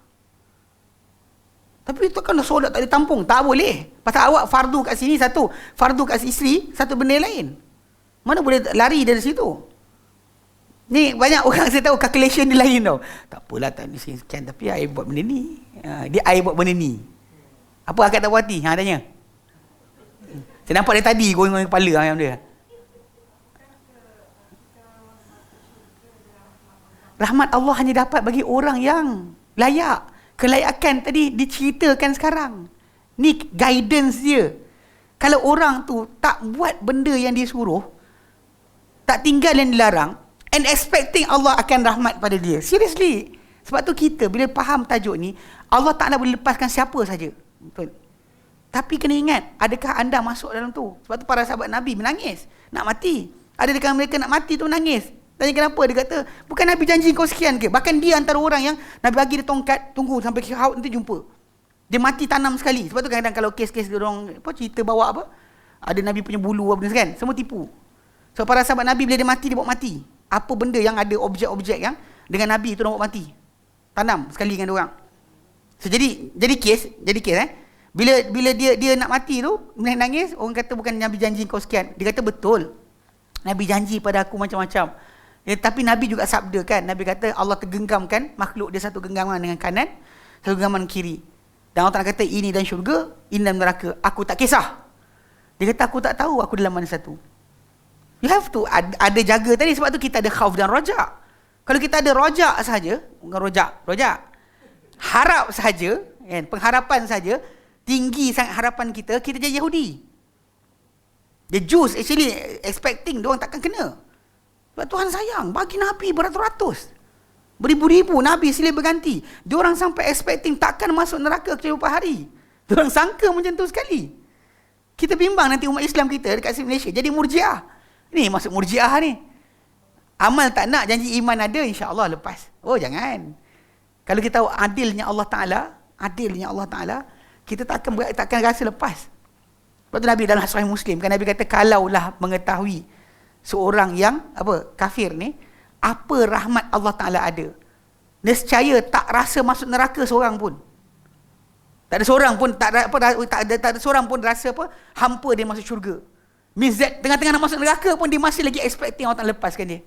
Tapi itu kan solat tak ditampung, tak boleh. Pasal awak fardu kat sini satu, fardu kat isteri satu benda lain. Mana boleh lari dari situ? Ni banyak orang saya tahu calculation dia lain tau. Tak apalah, tak ada sekian, tapi I buat benda ni. Dia I buat benda ni. Apa akad tak puas hati? Tanya. Saya nampak dia tadi goyang-goyang kepala yang dia. Rahmat Allah hanya dapat bagi orang yang layak. Kelayakan tadi diceritakan sekarang. Ni guidance dia. Kalau orang tu tak buat benda yang dia suruh, tak tinggal yang dilarang, and expecting Allah akan rahmat pada dia. Seriously. Sebab tu kita bila faham tajuk ni, Allah Ta'ala boleh lepaskan siapa saja. Betul. Tapi kena ingat, adakah anda masuk dalam tu? Sebab tu para sahabat Nabi menangis, nak mati. Ada di kalangan mereka nak mati tu menangis. Tanya kenapa? Dia kata, bukan Nabi janji kau sekian ke? Bahkan dia antara orang yang Nabi bagi dia tongkat, tunggu sampai haud nanti jumpa. Dia mati tanam sekali. Sebab tu kadang-kadang kalau kes-kes orang apa cerita bawa apa, ada Nabi punya bulu apa kan, semua tipu. So para sahabat Nabi bila dia mati, dia bawa mati. Apa benda yang ada objek-objek yang dengan Nabi tu dia bawa mati. Tanam sekali dengan dia orang. So jadi kes bila dia nak mati tu, nangis, orang kata bukan Nabi janji kau sekian. Dia kata betul. Nabi janji pada aku macam-macam. Tapi Nabi juga sabda kan, Nabi kata Allah tergenggamkan makhluk dia, satu genggaman dengan kanan, satu genggaman kiri. Dan Allah Ta'ala kata ini dalam syurga, ini dalam neraka. Aku tak kisah. Dia kata aku tak tahu aku dalam mana satu. You have to ada jaga tadi. Sebab tu kita ada khauf dan rojak. Kalau kita ada rojak saja, bukan rojak, harap saja, kan, pengharapan saja, tinggi sangat harapan kita jadi Yahudi. The Jews actually expecting diorang takkan kena. Sebab Tuhan sayang, bagi Nabi beratus-ratus, beribu-ribu Nabi silih berganti. Diorang sampai expecting takkan masuk neraka kehidupan hari. Diorang sangka macam tu sekali. Kita bimbang nanti umat Islam kita dekat Malaysia jadi Murji'ah. Ni masuk Murji'ah ni. Amal tak nak, janji iman ada, insya-Allah lepas. Oh jangan. Kalau kita tahu adilnya Allah Ta'ala, kita takkan rasa lepas. Sebab tu Nabi dalam Sahih Muslim kan, Nabi kata kalaulah mengetahui seorang yang kafir ni apa rahmat Allah Ta'ala ada, nescaya tak rasa masuk neraka seorang pun. Tak ada seorang pun tak ada seorang pun rasa hampa dia masuk syurga. Means that tengah-tengah nak masuk neraka pun dia masih lagi expecting Allah Ta'ala lepaskan dia.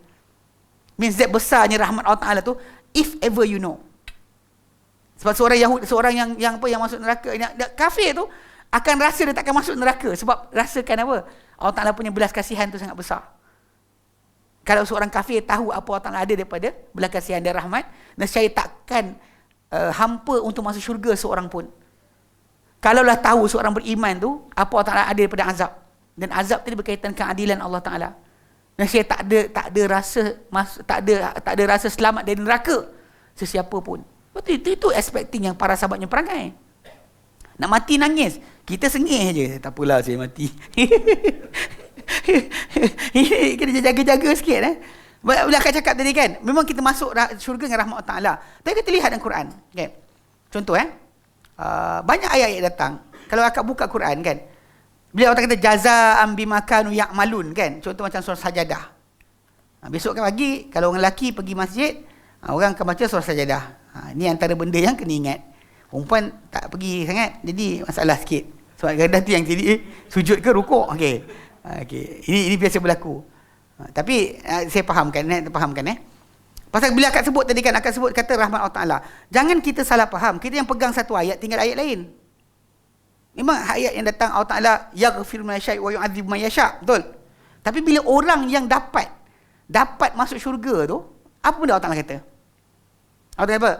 Means that besarnya rahmat Allah Ta'ala tu, if ever you know. Sebab seorang yang masuk neraka, yang kafir tu akan rasa dia takkan masuk neraka sebab rasakan Allah Ta'ala punya belas kasihan tu sangat besar. Kalau seorang kafir tahu apa Allah Ta'ala ada daripada belas kasihan dan rahmat, nescaya takkan hampa untuk masuk syurga seorang pun. Kalaulah tahu seorang beriman tu apa Allah Ta'ala ada daripada azab, dan azab tadi berkaitan keadilan Allah Ta'ala, nescaya tak ada rasa selamat dari neraka sesiapa pun. Itu expecting yang para sahabatnya perangai. Nak mati nangis, kita sengih je, tak apalah saya mati. Kena jaga-jaga sikit Bila akan cakap tadi kan, memang kita masuk syurga dengan rahmat Allah Ta'ala. Tapi kita lihat dalam Quran kan. Contoh banyak ayat-ayat datang. Kalau akak buka Quran kan, bila Allah kata jaza'an bima kanu ya'malun kan, contoh macam surah Sajadah. Besok kan pagi kalau orang lelaki pergi masjid, orang akan baca surah Sajadah. Ni antara benda yang kena ingat. Perempuan tak pergi sangat, jadi masalah sikit. Sebab kadang tu yang jadi sujud ke rukuk. Okey. Ini biasa berlaku. Tapi saya fahamkan Pasal bila akak sebut tadi kan, akak sebut kata rahmat Allah Ta'ala. Jangan kita salah faham. Kita yang pegang satu ayat, tinggal ayat lain. Memang ayat yang datang Allah Ta'ala yaghfir ma yasha' wa yu'adzib ma yasha'. Betul. Tapi bila orang yang dapat masuk syurga tu, apa benda Allah Ta'ala kata? Allah Ta'ala apa?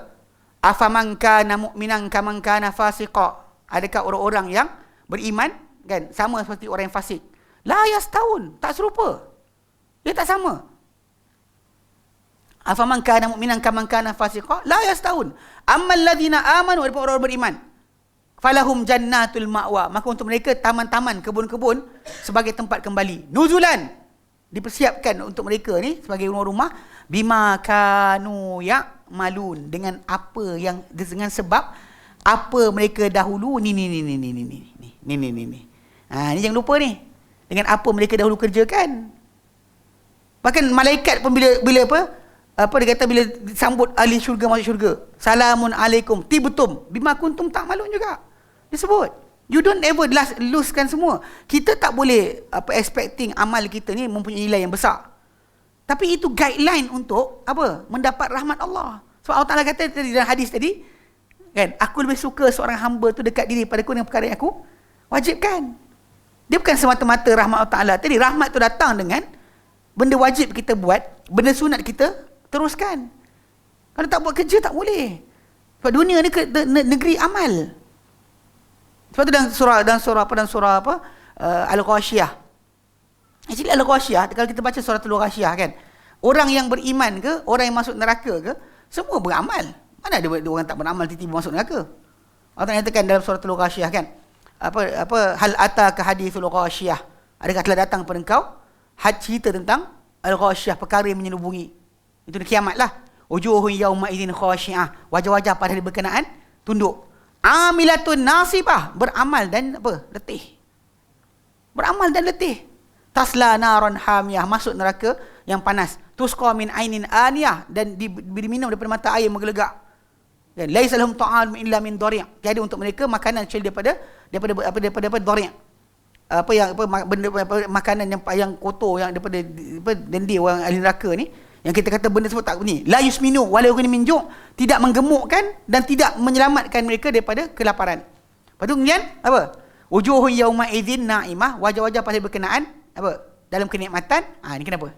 Afaman kana mu'minan kaman kana fasiqa. Adakah orang-orang yang beriman kan sama seperti orang yang fasik? La yastawun, tak serupa. Dia tak sama. Afaman kana mu'minan kaman kana fasiqa la yastawun. Ammal ladzina amanu, adapun orang beriman, falahum jannatul ma'wa, maka untuk mereka taman-taman, kebun-kebun sebagai tempat kembali. Nuzulan, dipersiapkan untuk mereka ni sebagai rumah-rumah, bima kanu ya'malun, dengan apa yang, dengan sebab apa mereka dahulu ni. Ni jangan lupa ni, dengan apa mereka dahulu kerjakan. Bahkan malaikat pun bila dia kata bila sambut ahli syurga masuk syurga, salamun alaikum tibtum bima kuntum ta'malun juga disebut. You don't ever losekan semua. Kita tak boleh expecting amal kita ni mempunyai nilai yang besar. Tapi itu guideline untuk mendapat rahmat Allah. Sebab Allah Ta'ala kata tadi dalam hadis tadi kan, aku lebih suka seorang hamba tu dekat diri pada aku dengan perkara yang aku wajibkan. Dia bukan semata-mata rahmat Allah Ta'ala. Tadi rahmat tu datang dengan benda wajib kita buat, benda sunat kita teruskan. Kalau tak buat kerja tak boleh. Sebab dunia ni negeri amal. Sebab tu dalam surah Al-Ghashiyah. Actually Al-Ghashiyah, kalau kita baca surah Al-Ghashiyah kan, orang yang beriman ke, orang yang masuk neraka ke, semua beramal. Mana ada orang tak beramal tiba-tiba masuk neraka? Allah nyatakan dalam surah Al-Ghashiyah kan, hal ataka hadithul ghashiyah, adakah telah datang kepada engkau cerita tentang Al-Ghashiyah, perkara yang menyelubungi. Itu kiamat lah. Wujuhun yawma idzin khashi'ah, wajah-wajah pada hari berkenaan tunduk. Amilatun nasibah, beramal dan apa? Letih. Beramal dan letih. Tasla naron hamiyah, masuk neraka yang panas. Tusqa min ainin aniyah, dan diminum daripada mata air menggelegak. Dan laisa lahum ta'am illa min dari'. Tiada untuk mereka makanan kecuali daripada dari'. Benda makanan yang kotor, yang daripada dendil orang ahli neraka ni, yang kita kata benda sebut tak ni, la yusminu wa la yughni min ju', tidak menggemukkan dan tidak menyelamatkan mereka daripada kelaparan. Lepas tu kemudian apa? Wujuhun yauma idzin na'imah, wajah-wajah pasti berkenaan apa? Dalam kenikmatan. Ni kenapa?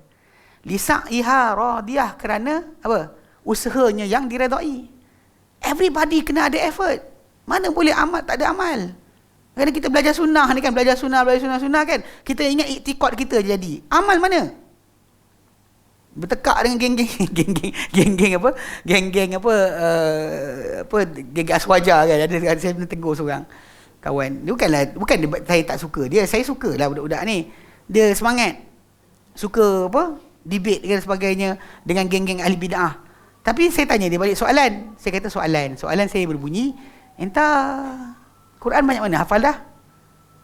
Lisa'iha radiyah, kerana apa? Usahanya yang diredai. Everybody kena ada effort. Mana boleh amal tak ada amal? Kadang kita belajar sunnah ni kan, belajar sunnah kan, kita ingat iktikad kita jadi. Amal mana? Bertekak dengan geng-geng aswaja kan. Ada saya pernah tegur seorang kawan. Dia bukan saya tak suka dia, saya sukalah budak-budak ni. Dia semangat. Suka apa? Debate dan sebagainya dengan geng-geng ahli bid'ah. Tapi saya tanya dia balik soalan. Saya kata soalan saya berbunyi, entah Quran banyak mana hafal dah?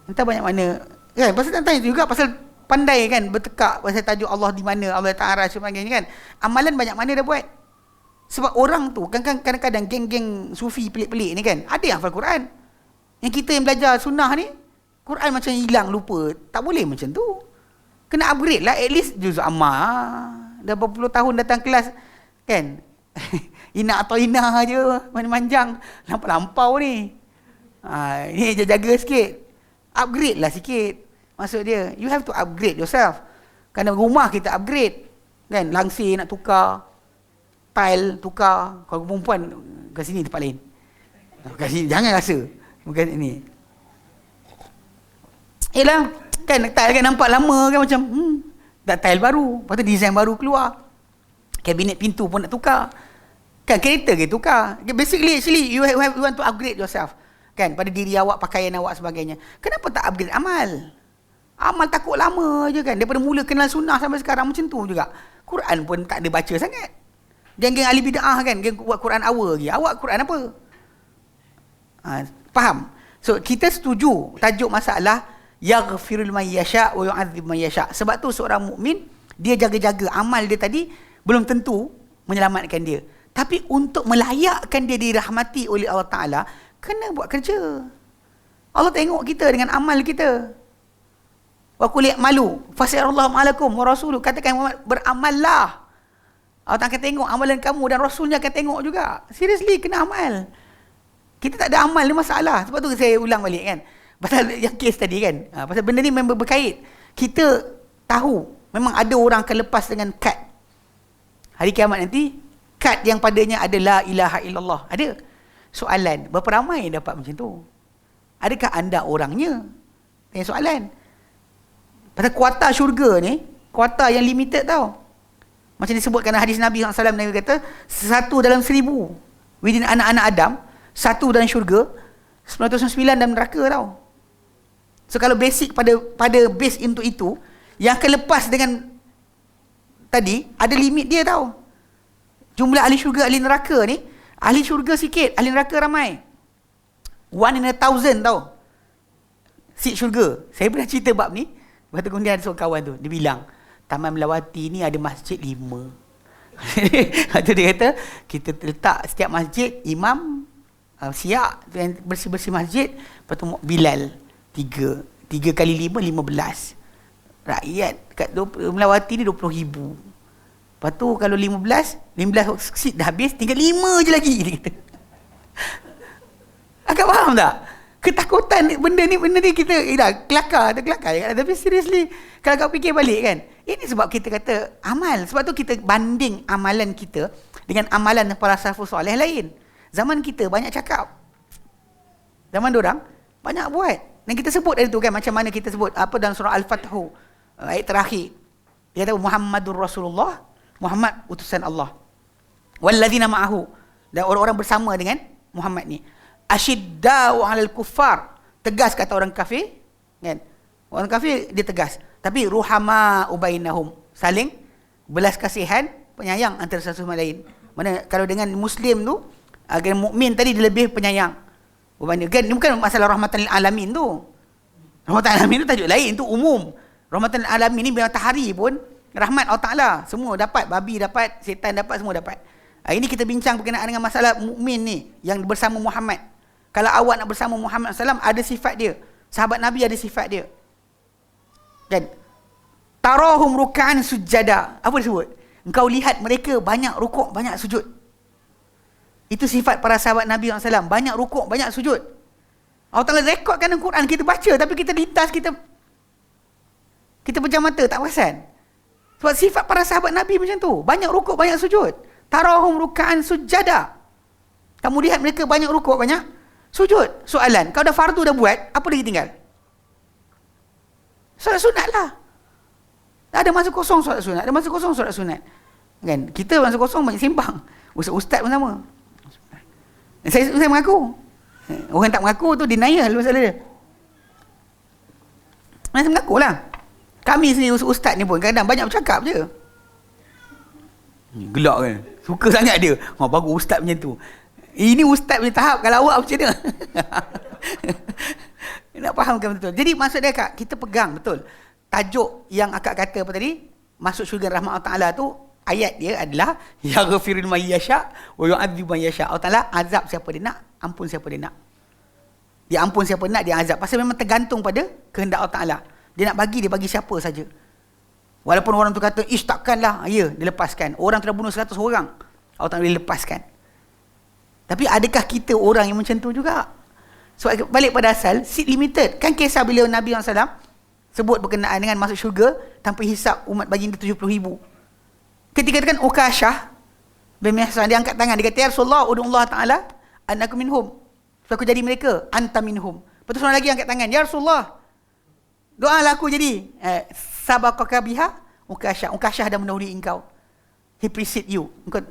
Entah banyak mana kan? Pasal tak tanya juga pasal pandai kan, bertekak pasal tajuk Allah di mana, Allah Ta'ala sebagainya kan. Amalan banyak mana dah buat? Sebab orang tu kadang-kadang geng-geng sufi pelik-pelik ni kan, ada yang hafal Quran. Yang kita yang belajar sunnah ni, Quran macam hilang, lupa. Tak boleh macam tu. Kena upgrade lah, at least juz amma. Dah berapa puluh tahun datang kelas kan. Ina atau ina je, manjang lampau ni. Ni jaga sikit. Upgrade lah sikit. Maksud dia, you have to upgrade yourself. Kerana rumah kita upgrade kan, langsir nak tukar, tile tukar. Kalau perempuan kat sini tempat lain, kat sini jangan rasa bukan ini. Yelah kan, tile kan nampak lama kan, macam dah tile baru, lepas tu design baru keluar, kabinet pintu pun nak tukar kan, kereta ke tukar. Basically actually you want to upgrade yourself kan, pada diri awak, pakaian awak sebagainya. Kenapa tak upgrade amal? Amal takut lama je kan, daripada mula kenal sunnah sampai sekarang macam tu juga. Quran pun tak ada baca sangat. Geng-geng ahli bid'ah kan, geng buat Quran awal lagi. Awak Quran apa? Faham? So kita setuju tajuk masalah yaghfirul man yasha' wa yu'adzib man yasha'. Sebab tu seorang mukmin dia jaga-jaga amal dia tadi belum tentu menyelamatkan dia. Tapi untuk melayakkan dia dirahmati oleh Allah Ta'ala, kena buat kerja. Allah tengok kita dengan amal kita. Wa qul i'malu fasayarallahu ma'alakum wa rasuluhu. Katakan Muhammad, beramallah. Allah akan tengok amalan kamu dan Rasulnya akan tengok juga. Seriously, kena amal. Kita tak ada amal ni masalah. Sebab tu saya ulang balik kan, pasal yang kes tadi kan, pasal benda ni memang berkait. Kita tahu memang ada orang akan lepas dengan kad. Hari kiamat nanti, kad yang padanya ada la ilaha illallah. Ada. Soalan, berapa ramai yang dapat macam tu? Adakah anda orangnya? Tanya soalan. Pasal kuota syurga ni, kuota yang limited tau. Macam disebutkan dalam hadis Nabi SAW, Nabi kata, 1 dalam 1000 within anak-anak Adam, 1 dalam syurga, 999 dalam neraka tau. So kalau basic pada base untuk itu, yang akan lepas dengan tadi, ada limit dia tau. Jumlah ahli syurga, ahli neraka ni, ahli syurga sikit, ahli neraka ramai. 1 in 1,000 tau seat syurga. Saya pernah cerita bab ni. Lepas tu kemudian ada seorang kawan tu, dia bilang, Taman Melawati ni ada masjid 5. Lepas tu dia kata, kita letak setiap masjid imam siap bersih-bersih masjid. Lepas tu Bilal 3 kali 5, 15. Rakyat kat Melawati ni 20,000. Lepas tu kalau 15 seat dah habis, tinggal 5 je lagi, dia kata. Agak faham tak? Ketakutan benda ni kita kelakar. Tapi seriously, kalau kau fikir balik kan, ini sebab kita kata amal. Sebab tu kita banding amalan kita dengan amalan para salafus soleh lain. Zaman kita banyak cakap, zaman diorang banyak buat. Dan kita sebut dari tu kan, macam mana kita sebut apa dalam surah Al-Fathu, ayat terakhir, dia kata Muhammadur Rasulullah, Muhammad utusan Allah, walladzina ma'ahu, dan orang-orang bersama dengan Muhammad ni, asyidda'u 'alal kuffar, tegas kata orang kafir kan. Orang kafir dia tegas, tapi ruhama ubainahum, saling belas kasihan, penyayang antara satu sama lain. Mana kalau dengan muslim tu, dengan mukmin tadi dia lebih penyayang. Berbanding kan, bukan masalah rahmatan lil alamin tu. Rahmatan lil alamin tu tajuk lain, tu umum. Rahmatan lil alamin ni bila matahari pun rahmat Allah Taala, semua dapat, babi dapat, setan dapat, semua dapat. Ini kita bincang berkenaan dengan masalah mukmin ni yang bersama Muhammad. Kalau awak nak bersama Muhammad SAW, ada sifat dia. Sahabat Nabi ada sifat dia. Kan? Tarahum ruk'an sujada. Apa disebut? Engkau lihat mereka banyak rukuk, banyak sujud. Itu sifat para sahabat Nabi SAW. Banyak rukuk, banyak sujud. Allah Ta'ala rekodkan dalam Quran, kita baca, tapi kita lintas, kita pejam mata, tak perasan. Sebab sifat para sahabat Nabi macam tu. Banyak rukuk, banyak sujud. Tarahum ruk'an sujada. Kamu lihat mereka banyak rukuk, banyak sujud. Soalan, kau dah fardu dah buat, apa lagi tinggal? Solat sunat lah. Ada masa kosong solat sunat, ada masa kosong solat sunat. Kan? Kita masa kosong banyak sembang. Ustaz pun sama. Saya mengaku. Orang tak mengaku tu denial masalah dia. Saya mengaku lah. Kami sendiri ustaz ni pun kadang banyak bercakap je. Gelak kan. Suka sangat dia. Bagus ustaz macam tu. Ini ustaz punya tahap. Kalau awak macam mana? Nak fahamkan betul. Jadi maksud dia kak, kita pegang betul. Tajuk yang akak kata apa tadi? Masuk syurga rahmat Allah Ta'ala tu, ayat dia adalah yaghfiru liman yasha wa yu'adzibu man yasha. Allah Ta'ala azab siapa dia nak, ampun siapa dia nak. Dia ampun siapa dia nak, dia azab. Pasal memang tergantung pada kehendak Allah Ta'ala. Dia nak bagi, dia bagi siapa saja. Walaupun orang tu kata, ish takkanlah, ya, dia lepaskan. Orang tu dah bunuh 100 orang, Allah Ta'ala boleh lepaskan. Tapi adakah kita orang yang macam tu juga? Sebab balik pada asal, seat limited. Kan kisah bila Nabi SAW sebut berkenaan dengan masuk syurga tanpa hisap umat baginda 70,000. Ketika kan Ukashah bin Mihsan, dia angkat tangan, dia kata, ya Rasulullah, ud'ullah Ta'ala an aku minhum. Supaya aku jadi mereka, anta minhum. Lepas tu seorang lagi angkat tangan, ya Rasulullah, doalah aku jadi sabaqaka biha Ukashah dah mendahului engkau. He precede you. Engkau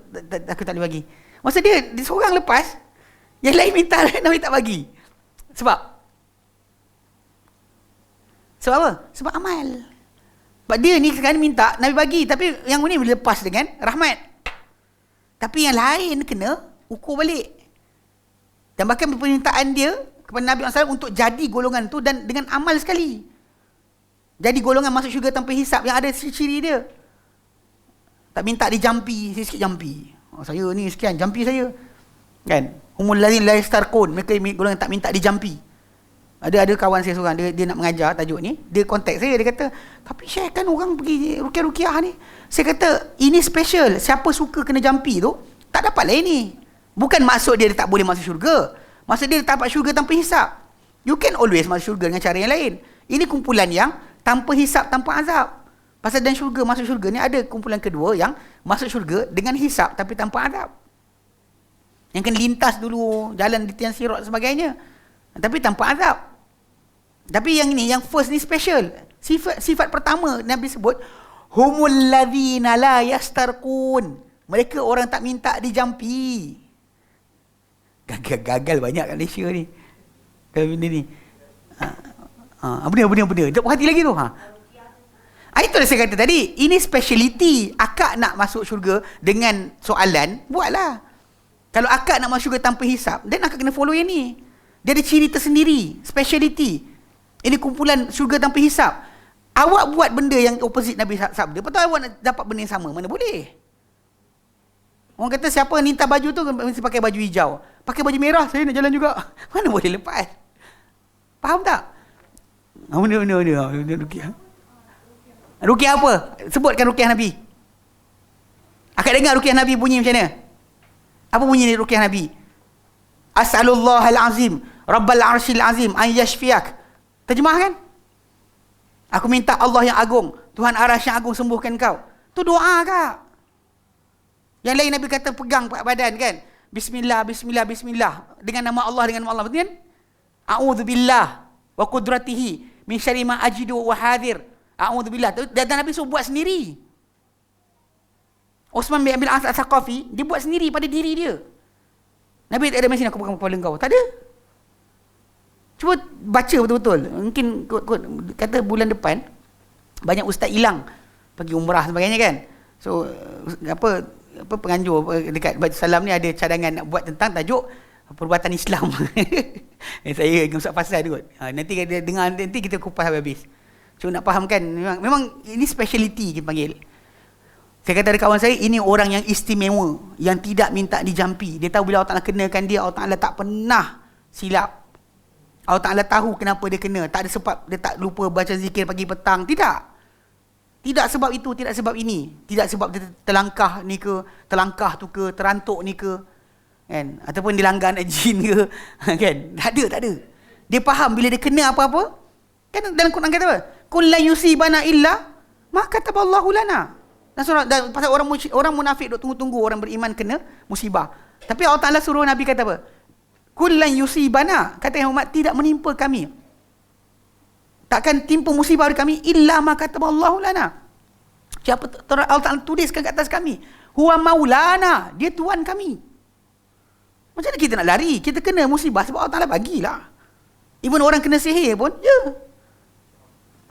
aku tak boleh bagi. Maksud dia seorang lepas, yang lain minta, Nabi tak bagi. Sebab apa? Sebab amal. Sebab dia ni sekarang minta, Nabi bagi, tapi yang ni boleh lepas dengan rahmat. Tapi yang lain kena ukur balik. Dan bahkan permintaan dia kepada Nabi SAW untuk jadi golongan tu dan dengan amal sekali. Jadi golongan masuk syurga tanpa hisap yang ada ciri dia. Tak minta dia jampi, sikit jampi. Saya ni sekian, jampi saya. Kan? Humul ladzin la yastarqun, mereka golongan tak minta dijampi. Ada kawan saya seorang, dia nak mengajar tajuk ni, dia kontak saya, dia kata, tapi Syekh kan orang pergi ruqyah ni. Saya kata, ini special, siapa suka kena jampi tu, tak dapat lah ini. Bukan maksud dia tak boleh masuk syurga. Maksud dia tak dapat syurga tanpa hisap. You can always masuk syurga dengan cara yang lain. Ini kumpulan yang tanpa hisap, tanpa azab. Pasal dan syurga, masuk syurga ni ada kumpulan kedua yang masuk syurga dengan hisap tapi tanpa azab. Yang kena lintas dulu jalan di tiang sirat sebagainya, tapi tanpa azab. Tapi yang ini, yang first ni special. Sifat pertama Nabi sebut, humul ladzina la yastarqun. Mereka orang tak minta dijampi. Gagal banyak kat Malaysia ni. Kalau benda ni. Benda. Tak perhati lagi tu. Itulah saya kata tadi, ini speciality. Akak nak masuk syurga dengan soalan, buatlah. Kalau akak nak masuk syurga tanpa hisap, then akak kena follow yang ni. Dia ada ciri tersendiri, speciality. Ini kumpulan syurga tanpa hisap. Awak buat benda yang opposite Nabi sabda, betul awak nak dapat benda yang sama, mana boleh. Orang kata siapa minta baju tu mesti pakai baju hijau. Pakai baju merah, saya nak jalan juga. Mana boleh lepas. Faham tak? Benda ruqyah. Ruqyah apa? Sebutkan ruqyah Nabi. Akak dengar ruqyah Nabi bunyi macam mana? Apa bunyi ruqyah Nabi? As'alullahal azim, Rabbal arshil azim, an yashfiyak. Terjemahkan? Aku minta Allah yang agung, Tuhan arasy yang agung sembuhkan kau. Tu doa kak. Yang lain Nabi kata pegang badan kan. Bismillah, bismillah, bismillah. Dengan nama Allah, dengan nama Allah. Betul kan? A'udzubillah wa qudratihi min syarri ma ajidu wa hadir. A'udzubillah. Dan Nabi suruh buat sendiri. Osman bin Abil As Al-Thaqafi, dia buat sendiri pada diri dia. Nabi tak ada mesin aku pegang kepala kau. Tak ada. Cuba baca betul-betul. Mungkin kata bulan depan banyak ustaz hilang pergi umrah sebagainya kan. So apa penganjur dekat Baitul Salam ni ada cadangan nak buat tentang tajuk perbuatan Islam. Saya dengan Ustaz Fasal tu kot. Nanti dia dengar, nanti kita kupas habis-habis. So nak fahamkan, memang ini speciality kita panggil. Saya kata ada kawan saya, ini orang yang istimewa, yang tidak minta dijampi. Dia tahu bila Allah Ta'ala kenakan dia, Allah Ta'ala tak pernah silap. Allah Ta'ala tahu kenapa dia kena. Tak ada sebab dia tak lupa baca zikir pagi petang. Tidak. Tidak sebab itu, tidak sebab ini. Tidak sebab dia terlangkah ni ke, terlangkah tu ke, terantuk ni ke. Kan? Ataupun dia langgar anak jin ke. Kan? Tak ada. Dia faham bila dia kena apa-apa. Kan dalam Quran kata apa? Qul la yusibana illa ma kataballahu lana. Dan pasal orang munafik duk tunggu-tunggu orang beriman kena musibah. Tapi Allah Ta'ala suruh Nabi kata apa? Qul lan yusibana, kata yang umat, tidak menimpa kami. Takkan timpa musibah dari kami illa ma kataballahu lana. Siapa Allah Ta'ala tuliskan kat atas kami. Huwa maulana, dia tuan kami. Macam mana kita nak lari? Kita kena musibah sebab Allah Ta'ala bagilah. Even orang kena sihir pun, ya.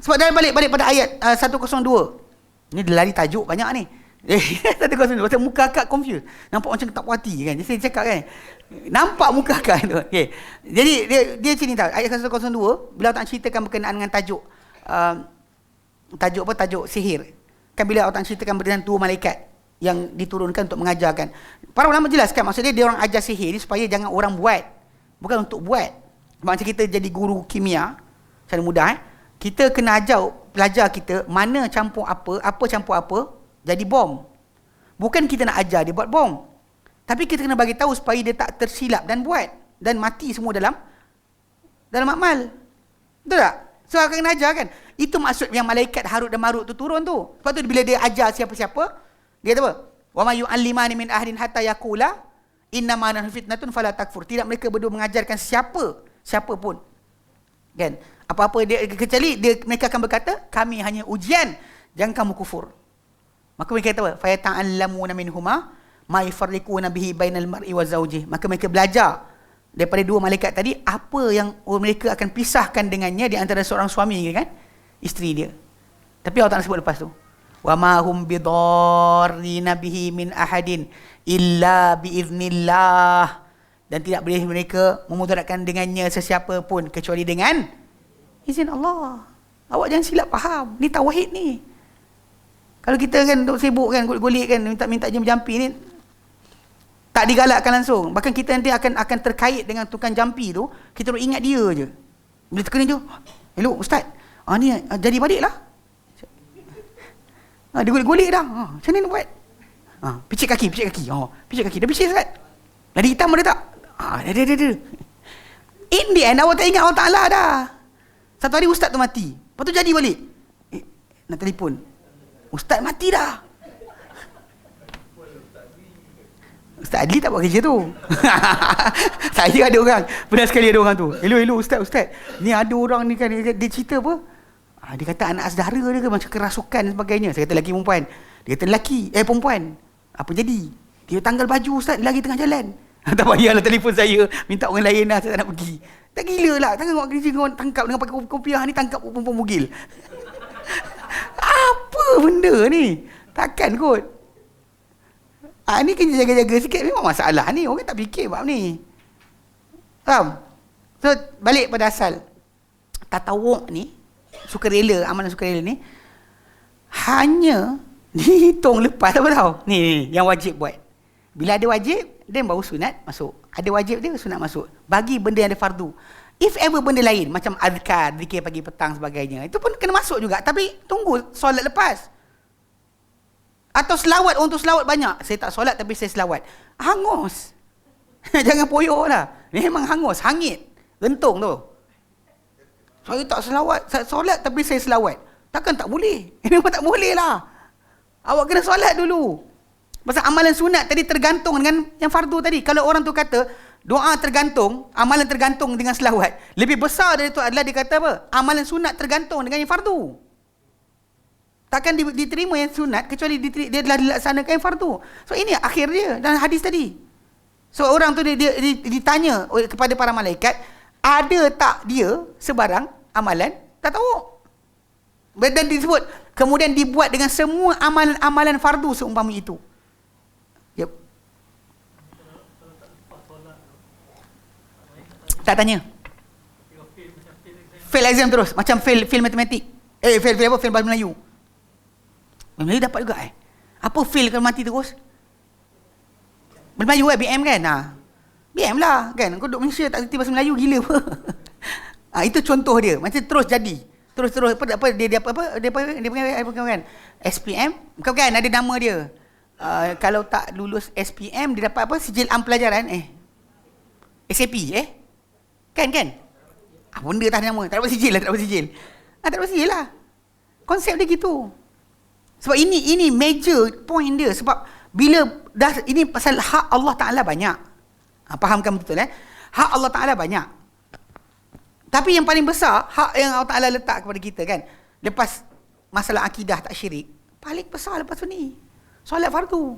Sebab dah balik pada ayat 102. Ni dia lari tajuk banyak ni. 102. Pasal muka akak confused. Nampak macam tak puas hati kan. Jadi saya cakap kan. Nampak muka akak tu. Okay. Jadi dia cerita ayat 102. Bila Allah ceritakan berkenaan dengan tajuk. Tajuk sihir. Kan bila Allah ceritakan berkenaan 2 malaikat yang diturunkan untuk mengajarkan. Para ulama jelaskan. Maksudnya dia orang ajar sihir ni supaya jangan orang buat. Bukan untuk buat. Macam kita jadi guru kimia. Secara mudah kita kena ajar pelajar kita mana campur apa campur apa, jadi bom. Bukan kita nak ajar dia buat bom. Tapi kita kena bagi tahu supaya dia tak tersilap dan buat. Dan mati semua dalam amal. Betul tak? So akan kena ajar kan? Itu maksud yang malaikat Harut dan Marut tu turun tu. Sebab tu bila dia ajar siapa-siapa, dia kata apa? Wa ma yu'allimani min ahadin hatta yaqula innama nahnu fitnatun fala takfur. Tidak mereka berdua mengajarkan siapa pun. Kan? Apa-apa dia kecuali mereka akan berkata, kami hanya ujian, jangan kamu kufur. Maka mereka kata apa? Fa yata'allamuna minhuma ma yufarriquna bihi bainal mar'i wa zawjihi. Maka mereka belajar daripada 2 malaikat tadi apa yang mereka akan pisahkan dengannya di antara seorang suami kan, isteri dia. Tapi Allah Ta'ala sebut lepas tu, wa ma hum bidarrina bihi min ahadin illa biiznillah. Dan tidak boleh mereka memudaratkan dengannya sesiapa pun kecuali dengan izin Allah. Awak jangan silap faham. Ni tauhid ni. Kalau kita kan sibuk kan, golik kan, minta jampi ni, tak digalakkan langsung. Bahkan kita nanti akan terkait dengan tukang jampi tu, kita terus ingat dia je. Bila terkena je, hello Ustaz, ni jadi balik lah. Dia golik dah. Macam mana nak buat? Picit kaki. Picit kaki. Dah picit Ustaz. Ladi hitam ada tak? Ada. In the end, awak tak ingat Allah Ta'ala dah. Satu hari Ustaz tu mati. Lepas tu jadi balik. Nak telefon. Ustaz mati dah. Ustaz Adli tak buat kerja tu. Saya ada orang. Pernah sekali ada orang tu. Hello Ustaz. Ni ada orang ni kan. Dia cerita apa? Dia kata anak saudara dia ke macam kerasukan dan sebagainya. Saya kata lelaki perempuan. Dia kata perempuan. Apa jadi? Dia tanggal baju Ustaz. Dia lagi tengah jalan. Tak payahlah telefon saya. Minta orang lain lah. Saya tak nak pergi. Tak gila lah. Tangan orang kerja orang tangkap dengan pakai kopiah ni, tangkap perempuan bugil. Apa benda ni? Takkan kot. Ni kena jaga-jaga sikit. Memang masalah ni. Orang tak fikir bab ni. Faham? So, balik pada asal. Tatawuk ni, amalan sukarela ni, hanya dihitung lepas apa tahu? Ni yang wajib buat. Bila ada wajib, then baru sunat masuk. Ada wajib dia, sunat masuk. Bagi benda yang ada fardu. If ever benda lain, macam azkar, zikir pagi petang sebagainya, itu pun kena masuk juga. Tapi tunggu solat lepas. Atau selawat, untuk selawat banyak. Saya tak solat tapi saya selawat. Hangus. Jangan poyok lah. Memang hangus, hangit. Gentung tu. Saya tak selawat, saya solat tapi saya selawat. Takkan tak boleh? Memang tak boleh lah. Awak kena solat dulu. Pasal amalan sunat tadi tergantung dengan yang fardu tadi. Kalau orang tu kata doa tergantung, amalan tergantung dengan selawat, lebih besar dari itu adalah dia kata apa? Amalan sunat tergantung dengan yang fardu. Takkan diterima yang sunat kecuali dia telah dilaksanakan yang fardu. So ini akhir dia dalam hadis tadi. So orang tu dia ditanya kepada para malaikat, ada tak dia sebarang amalan? Tak tahu. Dan disebut kemudian dibuat dengan semua amalan fardu seumpama itu. Yep. Tak tanya. Fail exam terus. Macam fail matematik. Fail apa? Fail bahasa Melayu. Bahasa Melayu dapat juga Apa fail kalau mati terus? Bahasa Melayu BM kan? BM lah kan. Kau duduk Malaysia tak kerti bahasa Melayu, gila apa? Itu contoh dia. Macam terus jadi. Terus dia panggil kan? SPM. Bukan kan ada nama dia. Kalau tak lulus SPM dia dapat apa? Sijil am pelajaran SAP Kan? Apa benda tak ada nama? Tak dapat sijil lah, tak dapat sijil lah. Konsep dia gitu. Sebab ini major point dia. Sebab bila dah ini pasal hak Allah Ta'ala banyak. Fahamkan betul hak Allah Ta'ala banyak. Tapi yang paling besar, hak yang Allah Ta'ala letak kepada kita kan, lepas masalah akidah tak syirik, paling besar lepas tu ni solat fardu.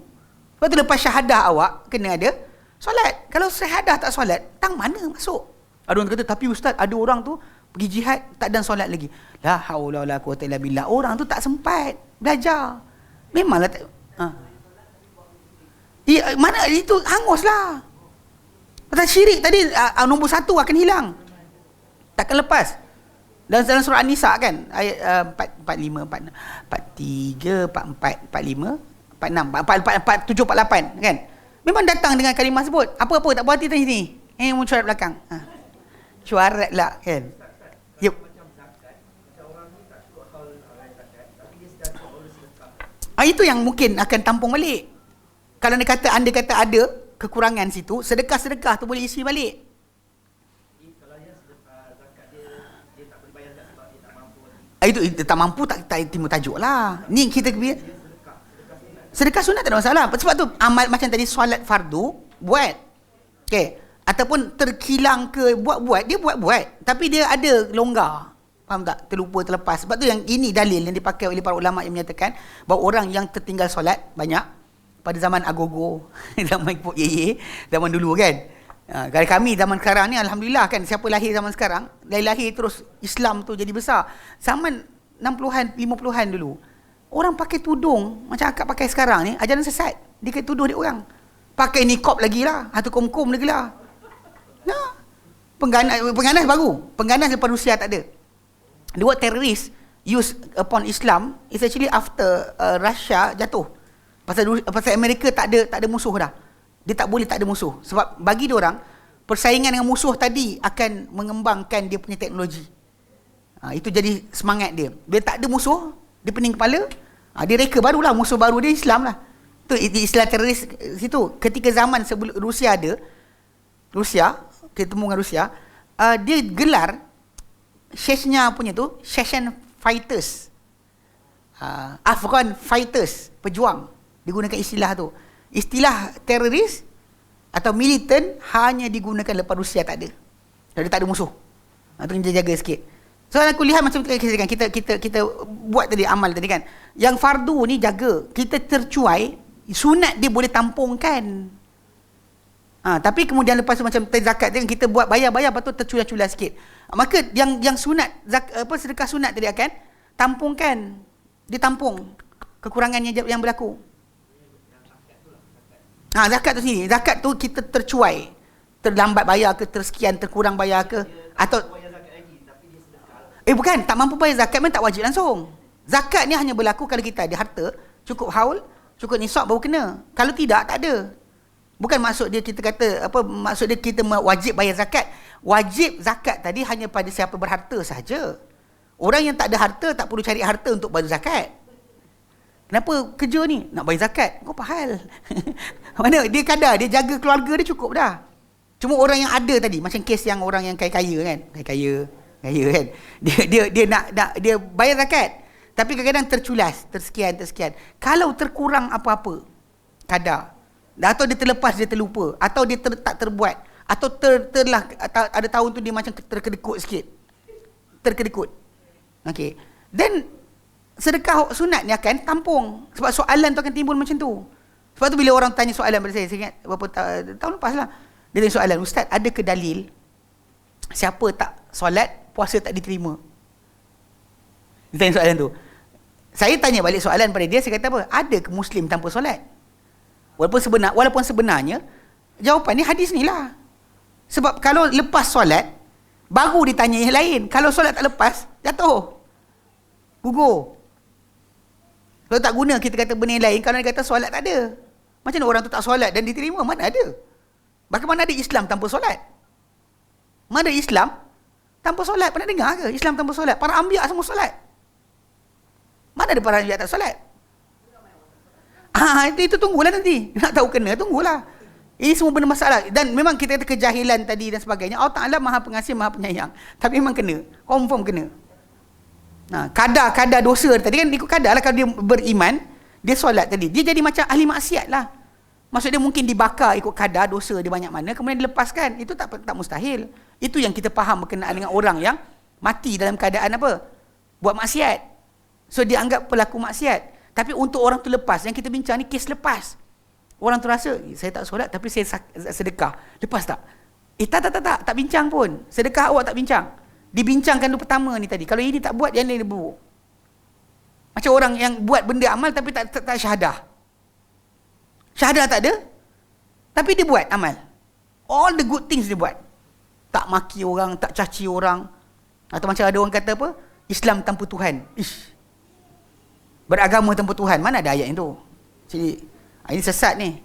Lepas tu lepas syahadah awak kena ada solat. Kalau syahadah tak solat, tang mana masuk? Ada orang kata, tapi ustaz, ada orang tu pergi jihad tak dan solat lagi. La haula wala quwwata illa billah. Orang tu tak sempat belajar. Memanglah tak, mana itu hanguslah. Pasal syirik tadi nombor 1 akan hilang. Takkan lepas. Dalam surah An-Nisa kan, ayat 45, 43, 44, 45, 46, 47, 48 kan. Memang datang dengan kalimah sebut. Apa-apa tak berhati tadi sini. Mu cuarat belakang. Cuarat lah kan. Yup. Itu yang mungkin akan tampung balik. Kalau anda kata ada kekurangan situ, sedekah-sedekah tu boleh isi balik. Itu tak mampu, tak timbul tajuk lah. Ni kita sedekah sunat tak ada masalah. Sebab tu amal macam tadi solat fardu buat. Okey. Ataupun terkilang ke buat, dia buat. Tapi dia ada longgar. Faham tak? Terlupa, terlepas. Sebab tu yang ini dalil yang dipakai oleh para ulama yang menyatakan bahawa orang yang tertinggal solat banyak pada zaman agogo, zaman Pok Yeye, zaman dulu kan. Kalau kami zaman sekarang ni alhamdulillah kan, siapa lahir zaman sekarang, dari lahir terus Islam tu jadi besar. Zaman 60-an, 50-an dulu, orang pakai tudung macam akak pakai sekarang ni, ajaran sesat. Dia kata tuduh dia orang. Pakai niqab lagi lah, atau kom-kom lagi lah. Pengganas baru. Pengganas daripada Rusia tak ada. The word terrorist used upon Islam is actually after Russia jatuh. Pasal Amerika tak ada musuh dah. Dia tak boleh tak ada musuh. Sebab bagi dia orang, persaingan dengan musuh tadi akan mengembangkan dia punya teknologi. Itu jadi semangat dia. Bila tak ada musuh, dia pening kepala, dia reka barulah, musuh baru dia Islam lah. Tu istilah teroris situ. Ketika zaman sebelum Rusia ada, kita temu dengan Rusia, dia gelar Chechnya punya tu, Chechen fighters. Afghan fighters, pejuang. Digunakan istilah tu. Istilah teroris atau militan hanya digunakan lepas Rusia tak ada. Dia tak ada musuh. Itu kita jaga sikit. So aku lihat macam kita buat tadi amal tadi kan. Yang fardu ni jaga. Kita tercuai, sunat dia boleh tampungkan. Tapi kemudian lepas tu macam zakat dia kita buat bayar-bayar, lepas tu terculah-culah sikit. Maka yang sunat sedekah sunat tadi akan tampungkan. Dia tampung kekurangan yang berlaku. Zakat tu sini. Zakat tu kita tercuai. Terlambat bayar ke, tersekian, terkurang bayar ke, atau bukan, tak mampu bayar zakat memang tak wajib langsung. Zakat ni hanya berlaku kalau kita ada harta, cukup haul, cukup nisab baru kena. Kalau tidak, tak ada. Bukan maksud dia kita kata maksud dia kita wajib bayar zakat. Wajib zakat tadi hanya pada siapa berharta saja. Orang yang tak ada harta tak perlu cari harta untuk bayar zakat. Kenapa kerja ni? Nak bayar zakat. Kau apa hal? Mana dia kadar, dia jaga keluarga dia cukup dah. Cuma orang yang ada tadi, macam kes yang orang yang kaya-kaya kan. Kaya kan. Dia nak dia bayar zakat. Tapi kadang-kadang terculas, tersekian. Kalau terkurang apa-apa kadar, atau dia terlepas, dia terlupa, atau dia tak terbuat, atau ada tahun tu dia macam terkedekut sikit. Okey. Then sedekah sunat ni akan tampung. Sebab soalan tu akan timbul macam tu. Sebab tu bila orang tanya soalan pada saya ingat berapa tahun lepas lah, dia tanya soalan, ustaz, ada ke dalil siapa tak solat, puasa tak diterima? Dia tanya soalan tu. Saya tanya balik soalan pada dia, saya kata apa? Ada ke Muslim tanpa solat? Walaupun sebenarnya jawapan ni hadis ni lah. Sebab kalau lepas solat, baru ditanya yang lain. Kalau solat tak lepas, jatuh. Gugur. Kalau tak guna, kita kata benda yang lain. Kalau dia kata solat tak ada. Macam mana orang tu tak solat dan diterima? Mana ada? Bagaimana ada Islam tanpa solat? Mana ada Islam tanpa solat? Pernah dengar ke Islam tanpa solat? Para anbiya semua solat. Mana ada para anbiya tak solat? Itu tunggulah nanti. Nak tahu kena, tunggulah. Ini semua benda masalah. Dan memang kita kata kejahilan tadi dan sebagainya. Allah Ta'ala maha pengasih, maha penyayang. Tapi memang kena. Confirm kena. Kadar dosa tadi kan ikut kadar lah. Kalau dia beriman, dia solat tadi, dia jadi macam ahli maksiat lah. Maksud dia mungkin dibakar ikut kadar dosa dia banyak mana, kemudian dilepaskan. Itu tak mustahil. Itu yang kita faham berkenaan dengan orang yang mati dalam keadaan apa? Buat maksiat. So dia anggap pelaku maksiat. Tapi untuk orang tu lepas, yang kita bincang ni kes lepas. Orang tu rasa, saya tak solat tapi saya sedekah. Lepas tak? Tak bincang pun. Sedekah awak tak bincang. Dibincangkan tu pertama ni tadi. Kalau ini tak buat, yang lain dia buruk. Macam orang yang buat benda amal tapi tak syahadah. Syahadah tak ada, tapi dia buat amal. All the good things dia buat. Tak maki orang, tak caci orang. Atau macam ada orang kata apa? Islam tanpa Tuhan. Beragama tanpa Tuhan. Mana ada ayat itu? Jadi, ini sesat ni.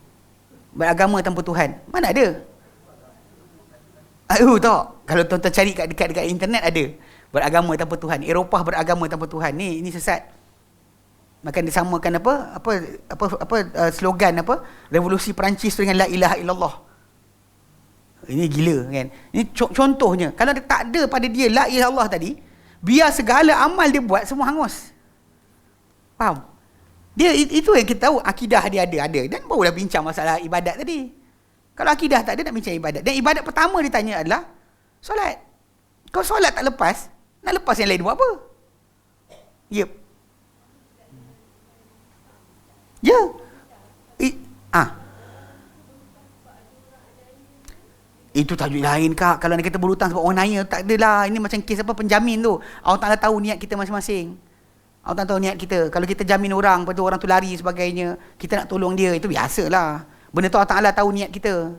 Beragama tanpa Tuhan. Mana ada? Tak. Kalau tuan-tuan cari dekat internet ada. Beragama tanpa Tuhan. Eropah beragama tanpa Tuhan. Ini sesat. Maka disamakan slogan revolusi Perancis dengan la ilaha illallah. Ini gila kan. Ini contohnya. Kalau dia tak ada pada dia la ilaha illallah tadi, biar segala amal dia buat semua hangus. Faham? Dia itu yang kita tahu akidah dia ada. Dan barulah bincang masalah ibadat tadi. Kalau akidah tak ada, nak bincang ibadat. Dan ibadat pertama ditanya adalah solat. Kalau solat tak lepas, nak lepas yang lain buat apa? Yep. Ya. Itu tajuk lain kak. Kalau nak kata berhutang sebab orang naya, tak adalah. Ini macam kes apa penjamin tu. Allah Ta'ala tahu niat kita masing-masing. Allah Ta'ala tahu niat kita. Kalau kita jamin orang, lepas tu orang tu lari sebagainya, kita nak tolong dia, itu biasalah. Benda tu Allah Ta'ala tahu niat kita.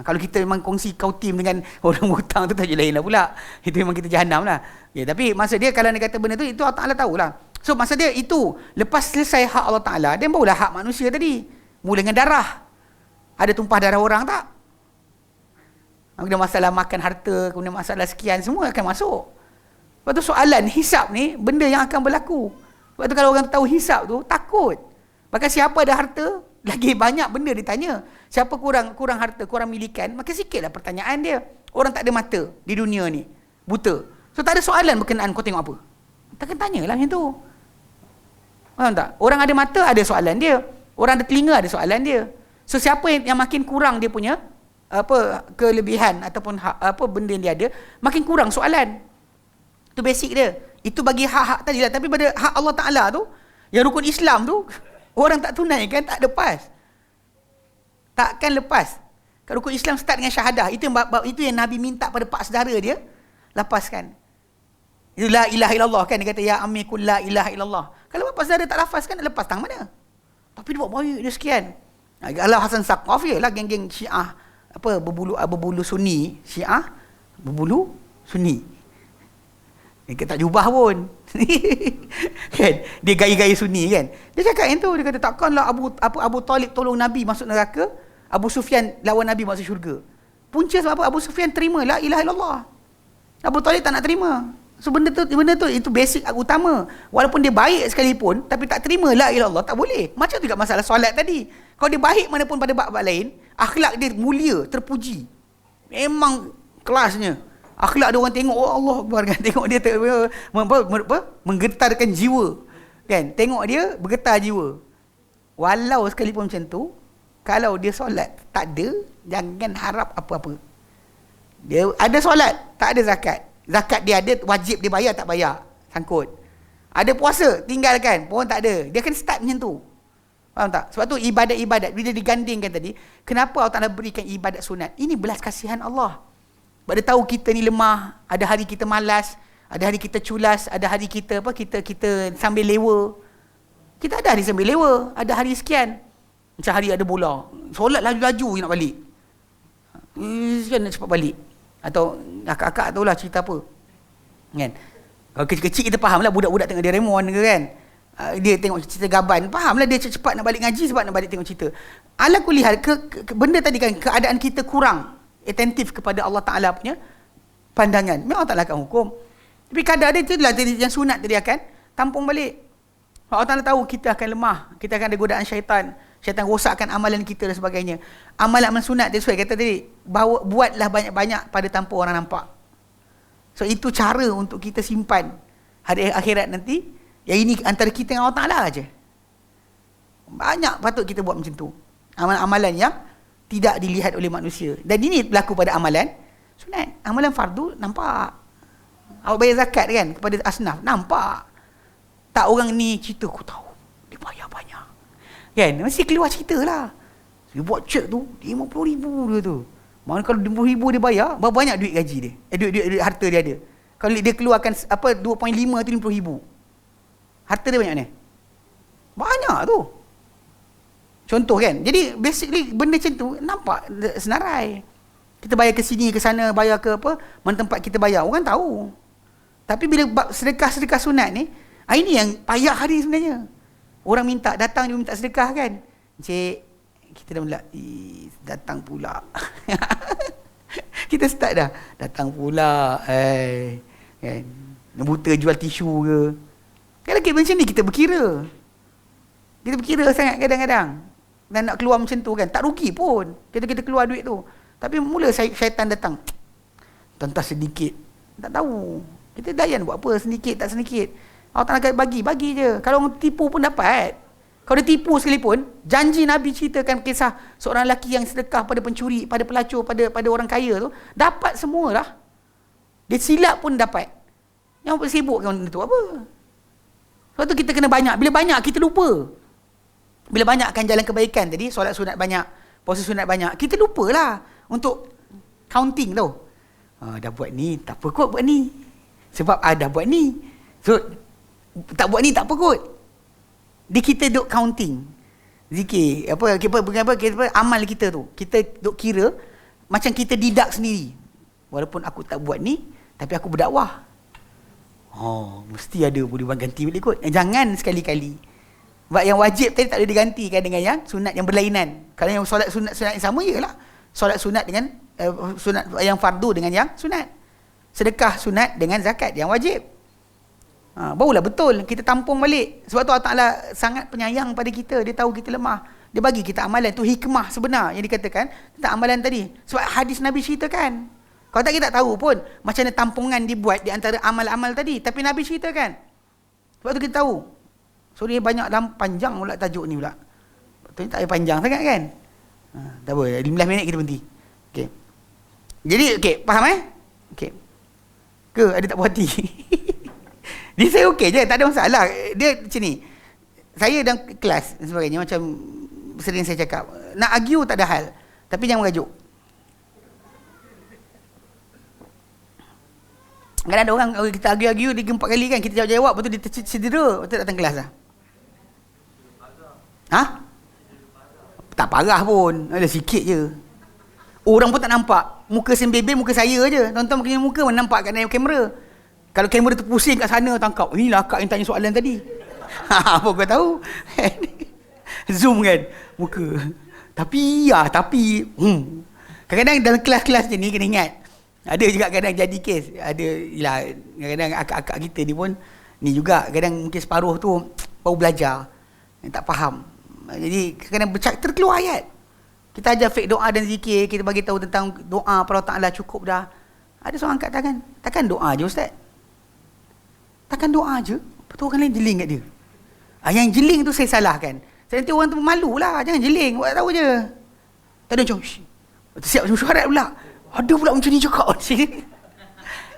Kalau kita memang kongsi kau tim dengan orang berhutang tu tajuk lain lah pula. Itu memang kita jahanam lah. Tapi maksud dia kalau dia kata benda tu, itu Allah Ta'ala tahulah. So maksud dia itu, lepas selesai hak Allah Ta'ala, dan barulah hak manusia tadi. Mula dengan darah. Ada tumpah darah orang tak? Kemudian masalah makan harta, kemudian masalah sekian, semua akan masuk. Lepas tu soalan hisap ni, benda yang akan berlaku. Sebab tu kalau orang tahu hisap tu, takut. Maka siapa ada harta, lagi banyak benda ditanya. Siapa kurang harta, kurang milikan, maka sikitlah pertanyaan dia. Orang tak ada mata di dunia ni, buta. So tak ada soalan berkenaan kau tengok apa. Takkan tanyalah macam tu. Faham tak? Orang ada mata, ada soalan dia. Orang ada telinga, ada soalan dia. So siapa yang makin kurang dia punya kelebihan ataupun benda yang dia ada, makin kurang soalan. Itu basic dia. Itu bagi hak-hak tadi lah. Tapi pada hak Allah Ta'ala tu, yang rukun Islam tu, orang tak tunaikan, tak lepas. Takkan lepas. Kalau rukun Islam start dengan syahadah, itu yang Nabi minta pada pak saudara dia, lepaskan. Itu la ilaha illallah kan, dia kata ya ammi kul la ilaha illallah. Kalau pak saudara tak lafazkan, nak lepas tangan mana? Tapi dia buat baik dia sekian. Allah Hasan Saqaf lah, geng-geng Syiah berbulu Sunni, Syiah berbulu Sunni. Dia tak jubah pun. Kan? Dia gaya-gaya Sunni kan. Dia cakap yang tu, dia kata takkanlah Abu Talib tolong Nabi masuk neraka, Abu Sufyan lawan Nabi masuk syurga. Punca sebab apa? Abu Sufyan terima la ilaha illallah. Abu Talib tak nak terima. So benda tu itu basic utama. Walaupun dia baik sekalipun, tapi tak terima la ilaha illallah, tak boleh. Macam juga masalah solat tadi. Kalau dia baik mana pun pada bab-bab lain, akhlak dia mulia, terpuji. Memang kelasnya. Akhlak dia orang tengok, oh Allah Akbar kan. Tengok dia menggetarkan jiwa. Kan? Tengok dia bergetar jiwa. Walau sekalipun macam tu, kalau dia solat tak ada, jangan harap apa-apa. Dia ada solat, tak ada zakat. Zakat dia ada, wajib dia bayar, tak bayar, sangkut. Ada puasa, tinggalkan, pun tak ada. Dia akan start macam tu. Faham tak? Sebab tu ibadat-ibadat, bila digandingkan tadi, kenapa Allah Ta'ala berikan ibadat sunat? Ini belas kasihan Allah. Sebab dia tahu kita ni lemah, ada hari kita malas, ada hari kita culas, ada hari kita kita sambil lewa. Kita ada hari sambil lewa, ada hari sekian. Macam hari ada bola. Solat laju-laju nak balik. Sekian nak cepat balik. Atau akak-akak tahulah cerita apa. Kan? Kalau kecil-kecil kita faham lah budak-budak tengok Doraemon ke kan. Dia tengok cerita Gaban, faham lah dia cepat nak balik ngaji sebab nak balik tengok cerita. Ala kulihat benda tadi kan, keadaan kita kurang attentif kepada Allah Ta'ala punya pandangan. Memang Allah Ta'ala akan hukum. Tapi kadang ada itulah yang sunat tadi akan tampung balik. Allah Ta'ala tahu kita akan lemah, kita akan ada godaan syaitan. Syaitan rosakkan amalan kita dan sebagainya. Amalan sunat dia sesuai kata tadi, buatlah banyak-banyak pada tanpa orang nampak. So itu cara untuk kita simpan hari akhirat nanti. Yang ini antara kita dengan Allah Ta'ala aja. Banyak patut kita buat macam tu. Amalan-amalan yang tidak dilihat oleh manusia. Dan ini berlaku pada amalan sunat. Amalan fardu nampak. Awak bayar zakat kan kepada asnaf, nampak. Tak orang ni cerita, aku tahu dia bayar banyak. Kan? Mesti keluar cerita lah. Dia buat cek tu, RM50,000 dia tu. Mana kalau RM50,000 dia bayar, berapa banyak duit gaji dia? Duit harta dia ada. Kalau dia keluarkan 2.5 tu RM50,000. Harta dia banyak ni? Banyak tu. Contoh kan. Jadi basically benda macam tu nampak senarai. Kita bayar ke sini ke sana, bayar ke apa, mana tempat kita bayar, orang tahu. Tapi bila sedekah-sedekah sunat ni, ini yang payah hari sebenarnya. Orang datang dia minta sedekah kan. Cik, kita dah mula datang pula. Kita start dah. Datang pula. Kan. Buta jual tisu ke. Kalau kita macam ni kita berkira. Kita berkira sangat kadang-kadang. Dan nak keluar macam tu kan, tak rugi pun. Kita keluar duit tu. Tapi mula syaitan datang. Tentas sedikit. Tak tahu. Kita dayan buat apa, sedikit tak sedikit. Allah Ta'ala akan bagi je. Kalau orang tipu pun dapat. Kalau dia tipu sekalipun, janji Nabi ceritakan kisah seorang lelaki yang sedekah pada pencuri, pada pelacur, pada orang kaya tu, dapat semualah. Dia silap pun dapat. Yang sibuk kan tu apa? Sebab tu kita kena banyak. Bila banyak, kita lupa. Bila banyakkan jalan kebaikan tadi, solat sunat banyak, puasa sunat banyak, kita lupalah untuk counting tau. Dah buat ni, tak apa kot buat ni. Sebab dah buat ni. So, tak buat ni, tak apa kot. Kita duk counting. Zikir, amal kita tu. Kita duk kira, macam kita didak sendiri. Walaupun aku tak buat ni, tapi aku berdakwah. Mesti ada boleh ganti balik kot. Jangan sekali-kali. Sebab yang wajib tadi tak boleh digantikan dengan yang sunat yang berlainan. Kalau yang solat sunat yang sama, ialah solat sunat dengan sunat yang fardu dengan yang sunat. Sedekah sunat dengan zakat yang wajib. Barulah betul kita tampung balik. Sebab tu Allah Ta'ala sangat penyayang pada kita. Dia tahu kita lemah. Dia bagi kita amalan. Tu hikmah sebenar yang dikatakan tentang amalan tadi. Sebab hadis Nabi ceritakan. Kalau tak, kita tak tahu pun macam mana tampungan dibuat di antara amal-amal tadi. Tapi Nabi ceritakan. Sebab tu kita tahu. So dia banyak panjang pula tajuk ni pula. Betul ni tak payah panjang sangat kan. Tak apa, 15 minit kita berhenti. Okay. Jadi, faham Okay. Ke ada tak puas hati? Dia saya okey je, tak ada masalah. Dia macam ni. Saya dalam kelas dan sebagainya, macam sering saya cakap, nak argue tak ada hal. Tapi jangan merajuk. Kadang ada orang, kita argue-argue, dia 4 kali kan, kita jawab-jawab, lepas tu dia cedera, lepas tu datang kelas lah. Tak parah pun, ada sikit je. Orang pun tak nampak. Muka sembebe, muka saya je. Tonton punya muka mana nampak kat dalam kamera. Kalau kamera tu pusing kat sana, tangkap. Inilah akak yang tanya soalan tadi. Apa kau tahu? Zoom kan muka. Tapi kadang-kadang dalam kelas-kelas je ni kena ingat. Ada juga kadang jadi kes. Ada kadang-kadang akak-akak kita ni pun ni juga kadang mungkin separuh tu baru belajar. Tak faham. Jadi kadang-kadang terkeluar ayat. Kita ajar fake doa dan zikir, kita bagi tahu tentang doa para Ta'ala cukup dah. Ada seorang angkat tangan. Takkan doa je Ustaz? Takkan doa je? Lepas tu orang lain jeling kat dia. Yang jeling tu saya salahkan. Saya nanti orang tu malu lah. Jangan jeling, buat tahu je. Tak ada macam, siap mesyuarat pula. Ada pula macam ni cakap.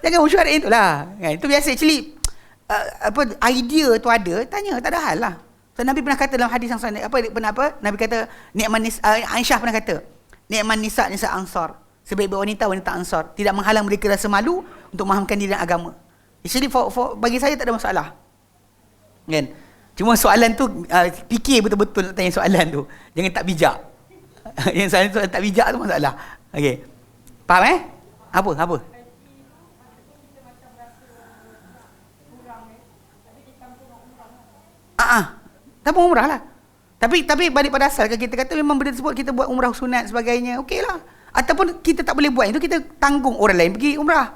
Jangan mesyuarat itu lah. Itu biasa actually. Idea tu ada, tanya, tak ada hal lah. So, Nabi pernah kata dalam hadis yang sana, Nabi kata, Aisyah pernah kata, Ni'man nisa ansar. Sebaik-baik wanita ansar. Tidak menghalang mereka rasa malu untuk memahamkan diri dan agama. Actually, bagi saya tak ada masalah. Kan? Cuma soalan tu, fikir betul-betul nak tanya soalan tu. Jangan tak bijak. Yang soalan tu tak bijak tu masalah. Okay. Faham Apa? Tampung umrah lah. Tapi balik pada asal, kalau kita kata memang benda tersebut kita buat umrah sunat sebagainya, okey lah. Ataupun kita tak boleh buat itu, kita tanggung orang lain pergi umrah.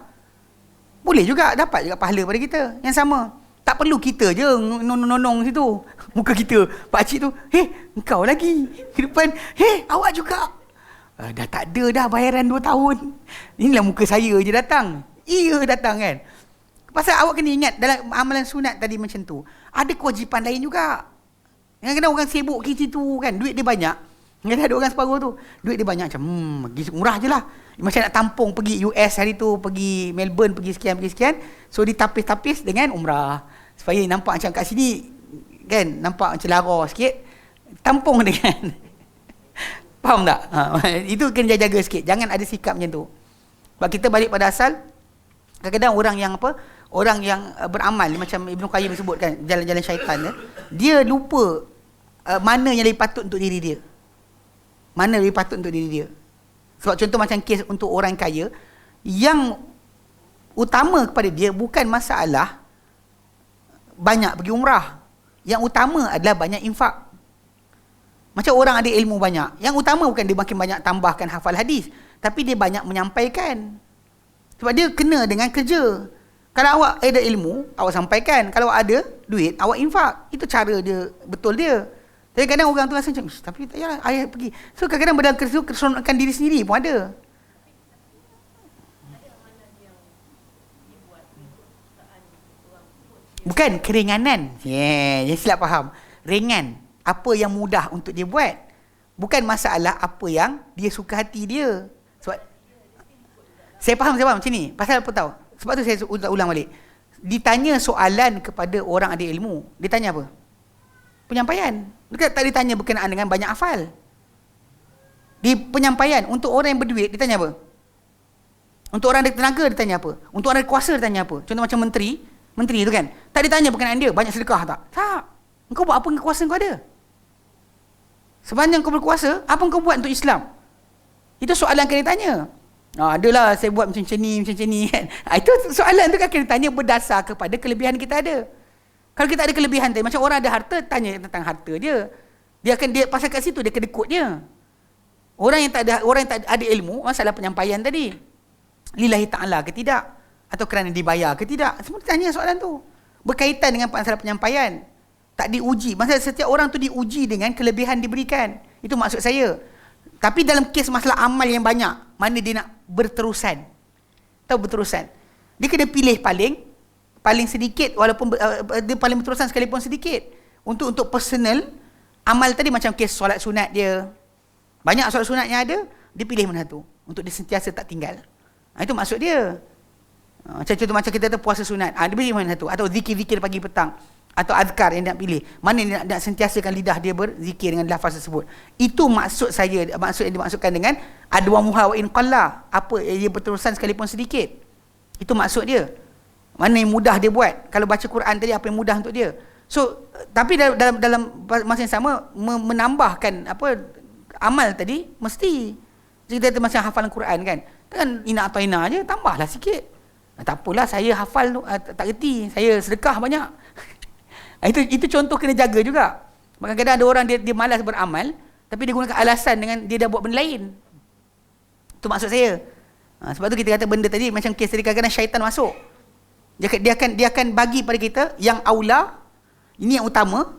Boleh juga, dapat juga pahala pada kita. Yang sama. Tak perlu kita je nonong situ. Muka kita, pakcik tu, engkau lagi. Ke depan, awak juga. Dah tak ada dah bayaran 2 tahun. Inilah muka saya je datang. Iya datang kan. Pasal awak kena ingat, dalam amalan sunat tadi macam tu, ada kewajipan lain juga. Kadang-kadang orang sibuk pergi situ kan, duit dia banyak. Kadang ada orang separuh tu, duit dia banyak macam, pergi murah je lah. Macam nak tampung pergi US hari tu, pergi Melbourne, pergi sekian. So ditapis-tapis dengan umrah. Supaya nampak macam kat sini, kan, nampak macam lara sikit. Tampung dengan. Faham tak? Itu kena jaga sikit. Jangan ada sikap macam tu. Sebab kita balik pada asal, kadang-kadang orang yang orang yang beramal, macam Ibn Qayyim sebut kan, jalan-jalan syaitan dia lupa mana yang lebih patut untuk diri dia. Mana lebih patut untuk diri dia. Sebab contoh macam kes untuk orang kaya, yang utama kepada dia bukan masalah banyak pergi umrah. Yang utama adalah banyak infak. Macam orang ada ilmu banyak, yang utama bukan dia makin banyak tambahkan hafal hadis, tapi dia banyak menyampaikan. Sebab dia kena dengan kerja. Kalau awak ada ilmu, awak sampaikan. Kalau awak ada duit, awak infak. Itu cara dia, betul dia. Tapi kadang orang tu rasa macam, tapi tak payahlah ayah pergi. So kadang-kadang dalam kerja tu keseronokan diri sendiri pun ada. Bukan keringanan. Yang silap faham. Ringan. Apa yang mudah untuk dia buat. Bukan masalah apa yang dia suka hati dia. Sebab saya faham macam ni. Pasal apa tahu? Sebab tu saya ulang balik. Ditanya soalan kepada orang ada ilmu, dia tanya apa? Penyampaian. Dia tak ditanya berkenaan dengan banyak hafal. Di penyampaian, untuk orang yang berduit, dia tanya apa? Untuk orang ada tenaga, dia tanya apa? Untuk orang ada kuasa, dia tanya apa? Contoh macam menteri tu kan, tak ditanya berkenaan dia, banyak sedekah tak? Tak. Engkau buat apa dengan kuasa engkau ada? Sepanjang kau berkuasa, apa engkau buat untuk Islam? Itu soalan yang kena tanya. Adalah saya buat macam ni kan. Itu soalan tu kan kena tanya berdasar kepada kelebihan kita ada. Kalau kita ada kelebihan tadi, macam orang ada harta, tanya tentang harta dia. Dia pasal kat situ dia kedekutnya. Orang yang tak ada ilmu, masalah penyampaian tadi. Lillahi ta'ala ke tidak? Atau kerana dibayar ke tidak? Semua tanya soalan tu. Berkaitan dengan masalah penyampaian. Tak diuji. Masalah setiap orang tu diuji dengan kelebihan diberikan. Itu maksud saya. Tapi dalam kes masalah amal yang banyak, mana dia nak berterusan. Tahu berterusan. Dia kena pilih paling sedikit, walaupun dia paling berterusan sekalipun sedikit. Untuk personal, amal tadi macam kes solat sunat dia. Banyak solat sunat yang ada, dia pilih mana satu. Untuk dia sentiasa tak tinggal. Itu maksud dia. Macam kita tu puasa sunat. Dia pilih mana satu. Atau zikir-zikir pagi petang. Atau azkar yang nak pilih. Mana yang nak sentiasakan lidah dia berzikir dengan lafaz tersebut. Itu maksud saya, maksud yang dimaksudkan dengan adwamuha wa in qalla. Apa yang berterusan sekalipun sedikit. Itu maksud dia. Mana yang mudah dia buat. Kalau baca Quran tadi, apa yang mudah untuk dia. So, tapi dalam masa yang sama, menambahkan amal tadi, mesti. Jadi kita macam hafalan Quran kan. Kan ina atau ina je, tambahlah sikit. Tak apalah, saya hafal tak reti. Saya sedekah banyak. Itu contoh kena jaga juga. Kadang-kadang ada orang dia malas beramal, tapi dia gunakan alasan dengan dia dah buat benda lain. Itu maksud saya. Sebab tu kita kata benda tadi macam kes tadi, kadang-kadang syaitan masuk. Dia akan bagi pada kita yang aula, ini yang utama,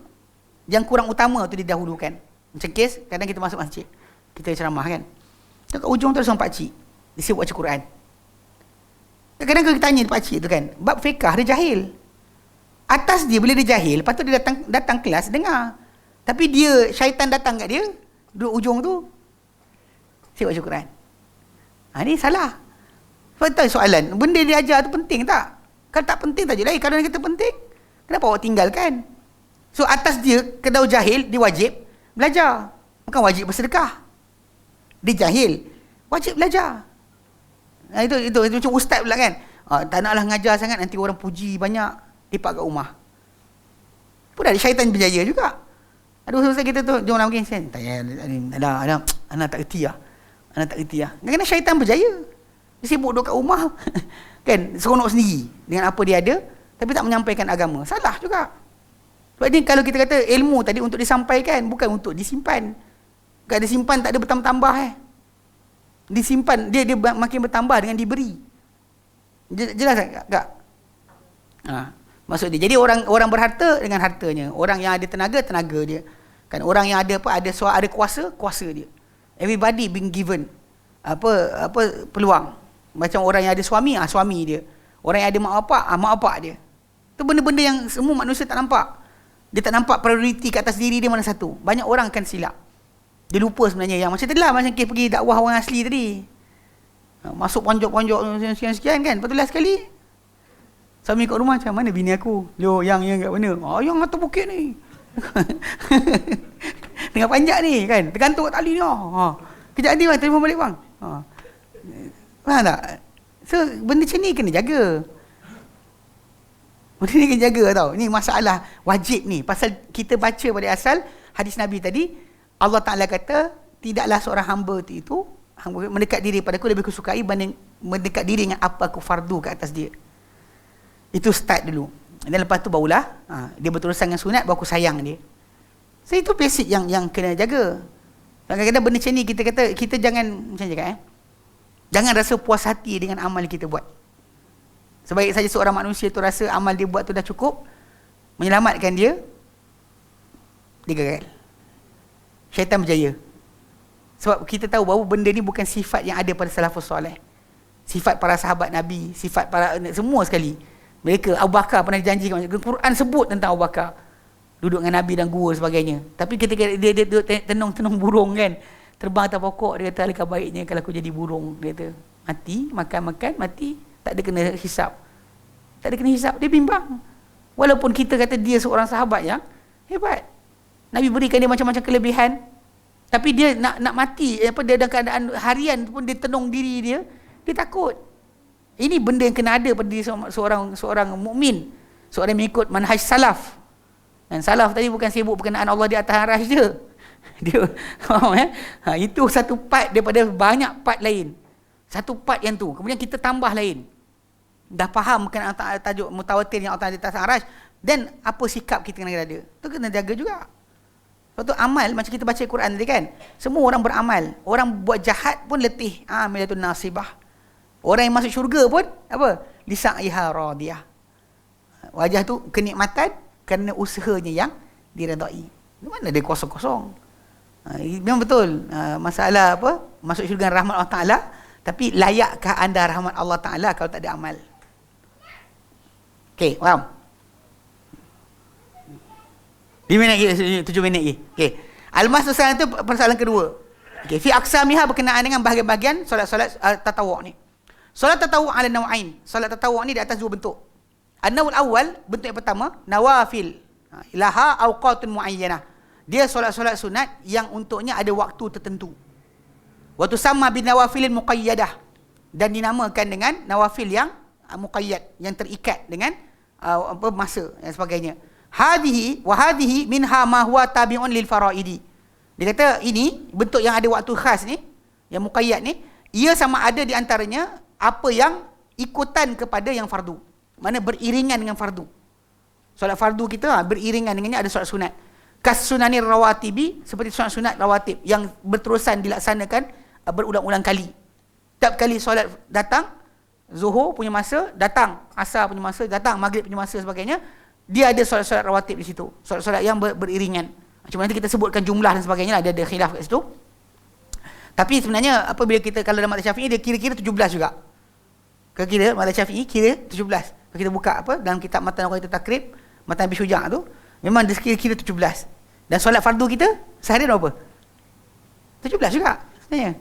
yang kurang utama tu didahulukan. Macam kes, kadang kita masuk masjid, kita ceramah kan. Dekat ujung tu ada seorang pakcik, dia sibuk baca Quran. Kadang-kadang kalau kita tanya pakcik tu kan, bab fiqah dia jahil. Atas dia, bila dia jahil, patut dia datang kelas dengar. Tapi dia, syaitan datang kat dia, duduk ujung tu, sibuk baca Quran. Ni salah. Sebab tahu soalan, benda dia ajar tu penting tak? Kalau tak penting tak je lain. Kalau dia kata penting, kenapa awak tinggalkan? So atas dia, kedau jahil, dia wajib belajar. Bukan wajib bersedekah. Dia jahil, wajib belajar. Itu macam ustaz pula kan. Tak naklah ngajar sangat, nanti orang puji banyak, lipat kat rumah. Pun ada syaitan berjaya juga. Ada usaha kita tu, jom nak pergi sen. Tak payah, anak tak reti lah. Kadang-kadang syaitan berjaya. Dia sibuk duduk kat rumah. Kan, seronok sendiri dengan apa dia ada, tapi tak menyampaikan agama. Salah juga. Sebab ni kalau kita kata ilmu tadi untuk disampaikan, bukan untuk disimpan. Kalau disimpan tak ada bertambah-tambah Disimpan, dia makin bertambah dengan diberi. Jelas tak? Maksud dia. Jadi orang berharta dengan hartanya. Orang yang ada tenaga dia. Kan orang yang ada ada kuasa dia. Everybody being given peluang. Macam orang yang ada suami dia. Orang yang ada mak bapak dia. Itu benda-benda yang semua manusia tak nampak. Dia tak nampak prioriti kat atas diri dia mana satu. Banyak orang akan silap. Dia lupa sebenarnya yang macam tadilah macam kes pergi dakwah orang asli tadi. Masuk ponjok-ponjok sekian-sekian kan. Lepas tu last sekali suami kat rumah macam, mana bini aku? Loh, yang kat mana? Yang atas bukit ni. Tengah panjat ni kan. Tergantung kat tali ni. Kejap ni bang, telefon balik bang. Faham tak? So, benda macam ni kena jaga. Benda ni kena jaga tau. Ni masalah wajib ni. Pasal kita baca pada asal hadis Nabi tadi, Allah Ta'ala kata, tidaklah seorang hamba itu mendekat diri padaku lebih kusukai banding mendekat diri dengan apa aku fardu ke atas dia. Itu start dulu. Dan lepas tu barulah dia berurusan dengan sunat, baru aku sayang dia. So itu basic yang kena jaga. Kadang-kadang benda macam ni kita kata, kita jangan macam cakap jangan rasa puas hati dengan amal yang kita buat. Sebaik saja seorang manusia tu rasa amal dia buat tu dah cukup menyelamatkan dia, dia gagal. Syaitan berjaya. Sebab kita tahu bahawa benda ni bukan sifat yang ada pada salafus soleh. Sifat para sahabat Nabi, sifat para semua sekali. Mereka, Abu Bakar pernah dijanjikan, Quran sebut tentang Abu Bakar duduk dengan Nabi dan gua sebagainya. Tapi ketika dia tenung burung kan, terbang atas pokok, dia kata alangkah baiknya kalau aku jadi burung. Dia kata mati, makan, mati, tak ada kena hisap. Tak ada kena hisap, dia bimbang. Walaupun kita kata dia seorang sahabat yang hebat, Nabi berikan dia macam-macam kelebihan, tapi dia nak mati, dia dalam keadaan harian pun dia tenung diri dia takut. Ini benda yang kena ada pada diri seorang mukmin, seorang yang mengikut manhaj salaf. Dan salaf tadi bukan sibuk berkenaan Allah di atas arasy je. Dia itu satu part daripada banyak part lain. Satu part yang tu, kemudian kita tambah lain. Dah faham berkenaan tajuk mutawatir yang Allah di atas arasy, dan apa sikap kita kena ada. Tu kena jaga juga. Lepas tu amal, macam kita baca Quran tadi kan, semua orang beramal. Orang buat jahat pun letih, amilatun nasibah. Orang yang masuk syurga pun apa? Lisa'iha radiyah. Wajah tu kenikmatan kerana usahanya yang diredai. Mana dia kosong-kosong. Memang betul. Masalah apa? Masuk syurga rahmat Allah Ta'ala, tapi layakkah anda rahmat Allah Ta'ala kalau tak ada amal? Okey, faham? 5 minit lagi, 7 minit lagi. Okey. Al-Mas'alah itu persoalan kedua. Okey, fi aqsamiha berkenaan dengan bahagian-bahagian solat-solat tatawwu ni. Solat tatawwu ala naw'ain. Solat tatawwu ni di atas dua bentuk. An-naw'ul awal, bentuk yang pertama, nawafil. Ilaha awqatun muayyanah. Dia solat-solat sunat yang untuknya ada waktu tertentu. Wa tusamma bin nawafilil muqayyadah, dan dinamakan dengan nawafil yang muqayyad, yang terikat dengan masa dan sebagainya. Hadhihi minha ma huwa tabi'un lil faraidi. Dia kata ini bentuk yang ada waktu khas ni, yang muqayyad ni, ia sama ada di antaranya apa yang ikutan kepada yang fardu. Mana beriringan dengan fardu. Solat fardu kita beriringan dengannya ada solat sunat. Kas sunanir rawatibi, seperti sunat rawatib yang berterusan dilaksanakan berulang-ulang kali. Setiap kali solat datang, Zuhur punya masa datang, Asar punya masa datang, Maghrib punya masa sebagainya, dia ada solat-solat rawatib di situ. Solat-solat yang beriringan. Macam nanti kita sebutkan jumlah dan sebagainya lah, dia ada khilaf kat situ. Tapi sebenarnya apabila kita kalau dalam mazhab Syafi'i dia kira-kira 17 juga. Kira-kira mazhab Syafi'i kira 17. Kalau kita buka dalam kitab Matan Qawaid Takrib, Matan Abi Syuja' tu, memang dia kira-kira 17. Dan solat fardu kita seharian berapa? 17 juga sebenarnya.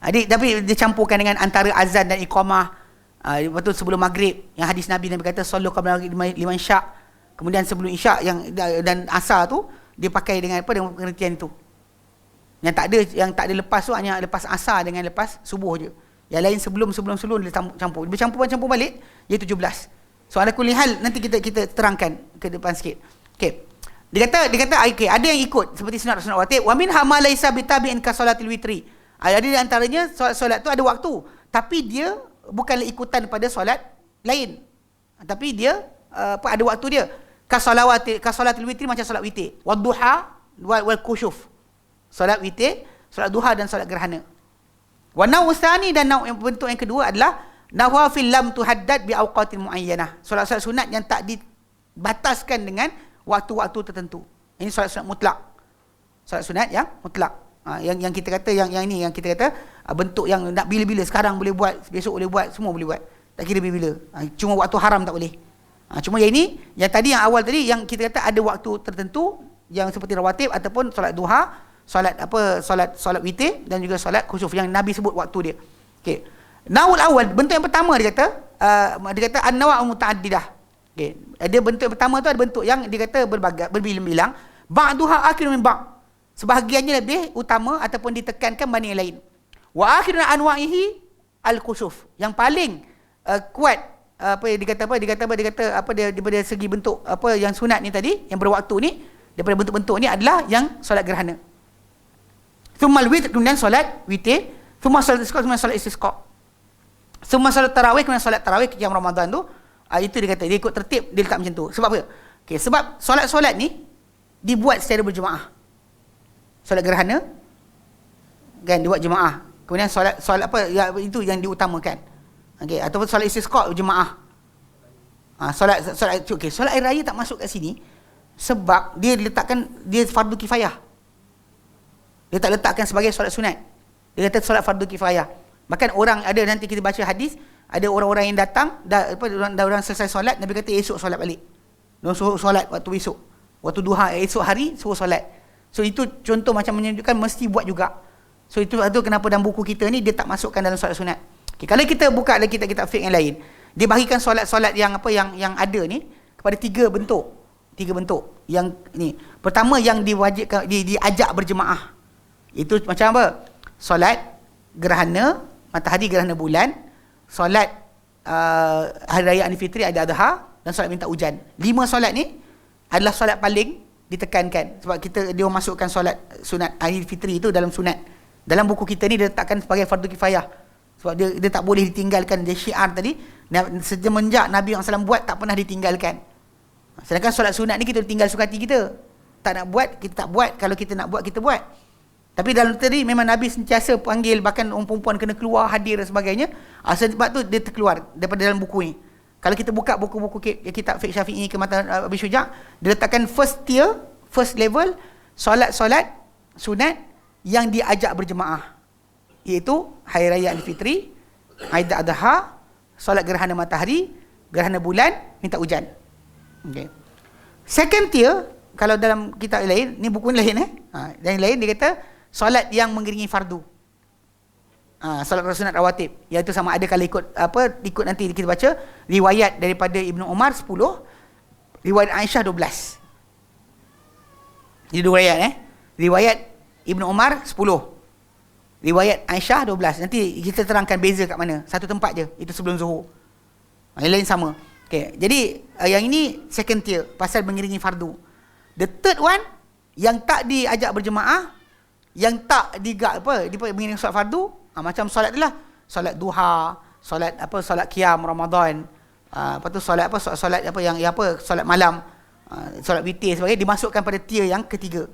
Tapi dia campurkan dengan antara azan dan iqamah. Lepas tu sebelum maghrib, yang hadis Nabi kata sallu qabla liman sya'. Kemudian sebelum isyak dan asar tu dia pakai dengan dengan pengertian itu. Yang tak ada lepas tu hanya lepas asar dengan lepas subuh je. Yang lain sebelum dia campur. Dia campur balik dia 17. So ala kulli hal nanti kita terangkan ke depan sikit. Okey. Dia kata okay, ada yang ikut seperti sunat rawatib, wa min ma laysa bitabi'in ka salatil witri. Ada di antaranya solat tu ada waktu, tapi dia bukanlah ikutan pada solat lain. Tapi dia ada waktu dia. Kasolatil witri, macam solat witir. Wadduha wal kusyuf. Solat witir, solat duha dan solat gerhana. Wa naw tsani, dan bentuk yang kedua adalah nawafil lam tuhaddad bi awqatin muayyanah. Solat-solat sunat yang tak dibataskan dengan waktu-waktu tertentu. Ini solat sunat mutlak. Solat sunat yang mutlak. Yang kita kata yang ini yang kita kata bentuk yang nak bila-bila, sekarang boleh buat, besok boleh buat, semua boleh buat. Tak kira bila-bila. Cuma waktu haram tak boleh. Cuma yang ini, yang tadi, yang awal tadi, yang kita kata ada waktu tertentu yang seperti rawatib ataupun solat duha, solat witir dan juga solat khusuf yang Nabi sebut waktu dia. Okey. Nawul awal, bentuk yang pertama dia kata an-nawa' muta'addidah. Okey. Ada bentuk yang pertama tu, ada bentuk yang dia kata berbilang-bilang, ba'duha akhir min ba'. Sebahagiannya lebih utama ataupun ditekankan banding yang lain. Wa akhirun anwa'ihi al-khusuf. Yang paling kuat daripada segi bentuk yang sunat ni tadi, yang berwaktu ni, daripada bentuk-bentuk ni adalah yang solat gerhana. Thummal witr, kemudian solat witir, thumma solat istisqa, kemudian solat istisqa. Thumma solat tarawih, kemudian solat tarawih qiyam Ramadan tu, itu dia kata dia ikut tertib, dia letak macam tu. Sebab apa? Okey, sebab solat-solat ni dibuat secara berjemaah. Solat gerhana kan dibuat jemaah. Kemudian solat itu yang diutamakan. Okey, ataupun solat istisqa jemaah. Solat air raya tak masuk kat sini sebab dia letakkan dia fardu kifayah. Dia tak letakkan sebagai solat sunat. Dia kata solat fardu kifayah. Bahkan orang ada, nanti kita baca hadis, ada orang-orang yang datang orang selesai solat, Nabi kata esok solat balik. Dia suruh solat waktu esok. Waktu duha esok hari suruh solat. So itu contoh macam menunjukkan mesti buat juga. So itu kenapa dalam buku kita ni dia tak masukkan dalam solat sunat. Okay, kalau kita buka lagi kitab-kitab fiqh yang lain, dia bahagikan solat-solat yang yang ada ni kepada tiga bentuk. Yang ni, pertama yang diwajibkan, diajak berjemaah. Itu macam apa? Solat gerhana matahari, gerhana bulan, solat hari raya Aidilfitri, Ailadha, dan solat minta hujan. 5 solat ni adalah solat paling ditekankan sebab dia masukkan solat sunat Aidilfitri itu dalam sunat. Dalam buku kita ni dia letakkan sebagai fardu kifayah. Sebab dia tak boleh ditinggalkan. Dia syiar tadi, semenjak Nabi SAW buat, tak pernah ditinggalkan. Sedangkan solat sunat ni kita tinggal suka hati kita. Tak nak buat, kita tak buat. Kalau kita nak buat, kita buat. Tapi dalam tadi memang Nabi sentiasa panggil, bahkan orang perempuan kena keluar hadir dan sebagainya. Sebab tu dia terkeluar daripada dalam buku ni. Kalau kita buka buku-buku kitab fiqh Syafi'i ke mata Abi Syuja', dia letakkan first tier, first level solat-solat sunat yang diajak berjemaah, iaitu hari raya Aidilfitri, Ailadha, solat gerhana matahari, gerhana bulan, minta hujan. Okay. Second tier, kalau dalam kitab lain, ni buku lain dan yang lain dia kata solat yang mengiringi fardu. Solat sunat rawatib, iaitu sama ada kalau ikut nanti kita baca riwayat daripada Ibnu Umar 10, riwayat Aisyah 12. Jadi 2 riwayat riwayat Ibnu Umar 10, riwayat Aisyah 12. Nanti kita terangkan beza kat mana. Satu tempat je, itu sebelum Zuhur. Yang lain sama. Okay. Jadi yang ini second tier, pasal mengiringi fardu. The third one, yang tak diajak berjemaah, yang tak mengiringi solat fardu, macam solat adalah solat duha, solat qiyam Ramadan, lepas tu solat solat malam, solat witir sebagainya, dimasukkan pada tier yang ketiga.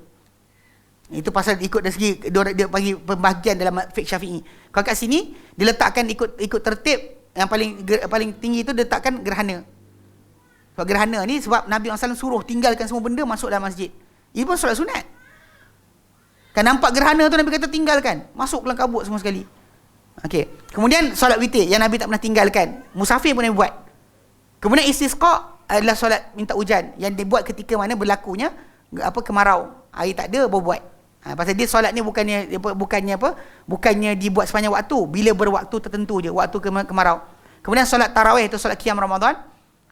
Itu pasal ikut dari segi dia bagi pembahagian dalam fiqh Syafi'i. Kalau kat sini dia letakkan ikut tertib yang paling tinggi itu, dia letakkan gerhana. Sebab gerhana ni sebab Nabi SAW suruh tinggalkan semua benda, masuk dalam masjid. Ini pun solat sunat. Kan nampak gerhana tu Nabi kata tinggalkan, masuk dalam kabut semua sekali. Okey. Kemudian solat witir yang Nabi tak pernah tinggalkan. Musafir pun Nabi buat. Kemudian istisqa adalah solat minta hujan yang dibuat ketika mana berlakunya kemarau. Air tak ada, baru buat. Pasal dia solat ni bukannya dibuat sepanjang waktu, bila berwaktu tertentu je, waktu kemarau. Kemudian solat tarawih itu solat qiyam Ramadan.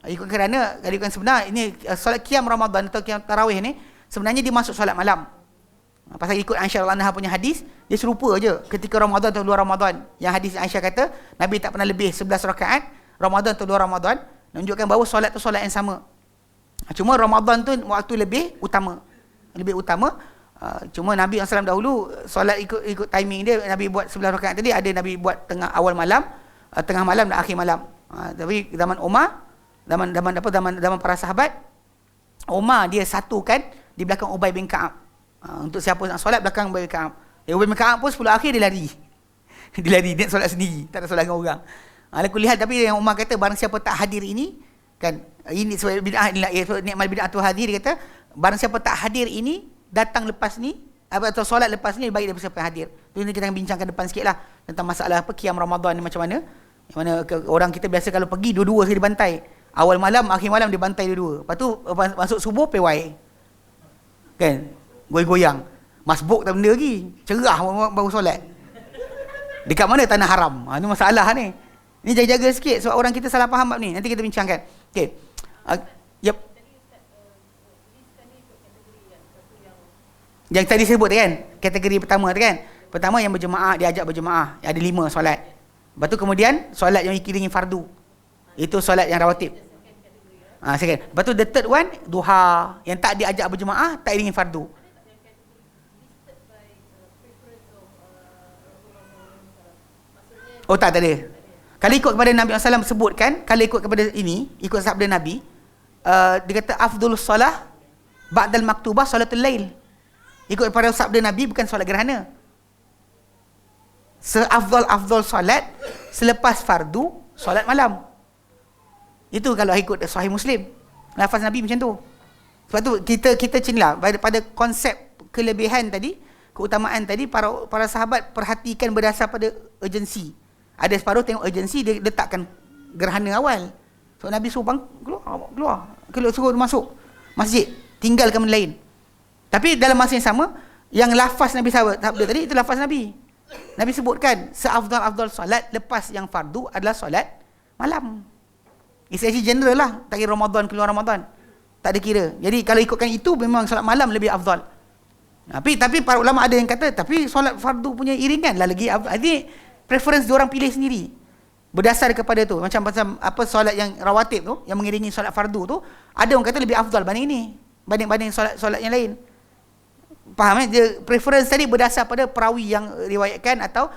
Kerana sebenarnya ini solat qiyam Ramadan atau qiyam tarawih ni sebenarnya dia masuk solat malam. Pasal ikut Aisyah radhiyallahu anha punya hadis, dia serupa je ketika Ramadan atau luar Ramadan. Yang hadis Aisyah kata Nabi tak pernah lebih 11 rakaat Ramadan atau luar Ramadan, menunjukkan bahawa solat tu solat yang sama. Cuma Ramadan tu waktu lebih utama. Cuma Nabi SAW dahulu solat ikut timing dia. Nabi buat 11 rakaat tadi, ada Nabi buat tengah awal malam, tengah malam dan akhir malam. Tapi zaman Umar, zaman para sahabat, Umar dia satukan di belakang Ubay bin Ka'ab. Untuk siapa nak solat belakang Ubay bin Ka'ab. Ubay bin Ka'ab pun 10 akhir dia lari. Dia lari, dia solat sendiri, tak ada solat dengan orang. Alhamdulillah, tapi yang Umar kata barang siapa tak hadir ini, kan, ini sebab bid'ah inilah, nikmal bid'ah tu hadir, dia kata barang siapa tak hadir ini, datang lepas ni atau solat lepas ni baik daripada siapa yang hadir. Tu ni kita akan bincangkan depan sikitlah tentang masalah apa qiyam Ramadan ni macam mana. Yang mana orang kita biasa kalau pergi dua-dua sekali dibantai. Awal malam, akhir malam dibantai dua-dua. Lepas tu masuk subuh pewai. Kan? Goyang-goyang. Masbuk tak benda lagi. Cerah baru solat. Dekat mana tanah haram? Ini masalah ni. Ni jaga-jaga sikit sebab orang kita salah faham bab ni. Nanti kita bincangkan. Okey. Yep. Yang tadi sebut kan, kategori pertama tu kan. Pertama yang berjemaah, dia ajak berjemaah, ada 5 solat. Lepas tu kemudian solat yang iringi fardu. Itu solat yang rawatib. Second. Lepas tu the third one, duha, yang tak diajak berjemaah, tak iringi fardu. Oh tak ada. Kalau ikut kepada Nabi SAW sebutkan, kalau ikut kepada ini, ikut sabda Nabi, dia kata afdhulus solah ba'dal maktubah solatul lail. Ikut kepada sabda Nabi bukan solat gerhana. Seafdal solat selepas fardu solat malam. Itu kalau ikut Sahih Muslim. Lafaz Nabi macam tu. Sebab tu kita cinilah pada konsep kelebihan tadi, keutamaan tadi, para sahabat perhatikan berdasar pada urgensi. Ada separuh tengok urgensi, dia letakkan gerhana awal. So Nabi suruh keluar suruh masuk masjid, tinggalkan benda lain. Tapi dalam masa yang sama, yang lafaz Nabi sabda tadi itu lafaz Nabi. Nabi sebutkan seafdal solat lepas yang fardu adalah solat malam. It's actually general lah, tak kira Ramadan keluar Ramadan. Tak ada kira. Jadi kalau ikutkan itu memang solat malam lebih afdal. Tapi para ulama ada yang kata tapi solat fardu punya iringan lah lagi afdal. Jadi preference diorang pilih sendiri. Berdasar kepada tu. Macam apa solat yang rawatib tu, yang mengiringi solat fardu tu, ada orang kata lebih afdal banding ini. Banding solat yang lain. Faham dia preference tadi berdasar pada perawi yang riwayatkan atau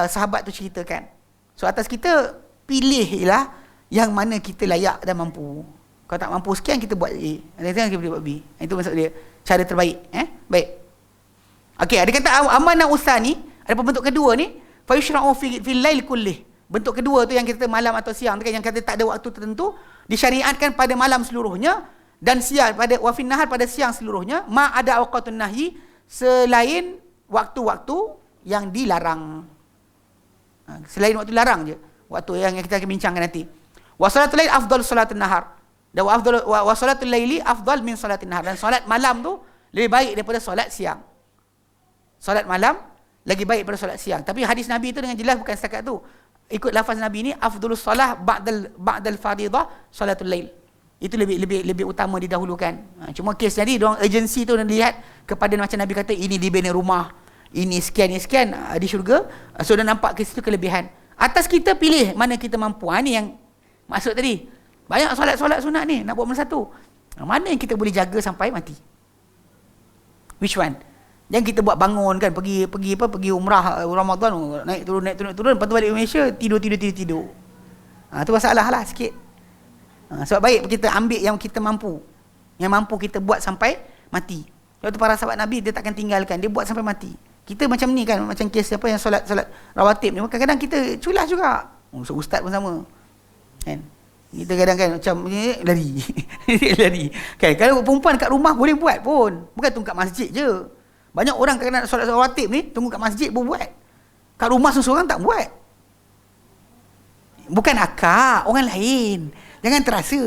sahabat tu ceritakan. So atas kita pilihlah yang mana kita layak dan mampu. Kalau tak mampu sekian kita buat A. Ada kita buat B. Itu maksud dia. Cara terbaik. Baik. Okey, ada kata amanah usani, ada bentuk kedua ni, fa yushra'u fil lail kullih. Bentuk kedua tu yang kita malam atau siang tu kan, yang kata tak ada waktu tertentu, disyariatkan pada malam seluruhnya dan siang pada wa fin nahar pada siang seluruhnya, ma ada awqatun nahyi selain waktu-waktu yang dilarang. Selain waktu larang je. Waktu yang kita akan bincangkan nanti. Wa salatul lail afdal salatul nahar. Dan wa salatul laili afdal min salatin nahar. Dan solat malam tu lebih baik daripada solat siang. Solat malam lagi baik daripada solat siang. Tapi hadis Nabi itu dengan jelas bukan setakat tu. Ikut lafaz Nabi ni afdalus solah ba'dal fardhidah salatul lail. Itu lebih utama didahulukan. Cuma kes jadi diorang urgency tu dan lihat kepada macam Nabi kata ini dibina rumah, ini sekian di syurga. So dah nampak kes itu kelebihan. Atas kita pilih mana kita mampu. Ni yang maksud tadi. Banyak solat sunat ni nak buat mana satu. Mana yang kita boleh jaga sampai mati? Which one? Jangan kita buat bangun kan, pergi umrah Ramadan, naik turun lepas tu balik Malaysia tidur. Tu masalah lah sikit. Sebab baik kita ambil yang kita mampu. Yang mampu kita buat sampai mati. Sebab tu para sahabat Nabi dia takkan tinggalkan, dia buat sampai mati. Kita macam ni kan, macam kes apa yang solat rawatib ni, kadang-kadang kita culas juga. Ustaz pun sama. Kan? Kita kadang kan macam lari. Lari. Kan kalau perempuan kat rumah boleh buat pun. Bukan tunggu kat masjid je. Banyak orang kadang-kadang solat rawatib ni tunggu kat masjid pun buat. Kat rumah seseorang tak buat. Bukan akak, orang lain. Jangan terasa.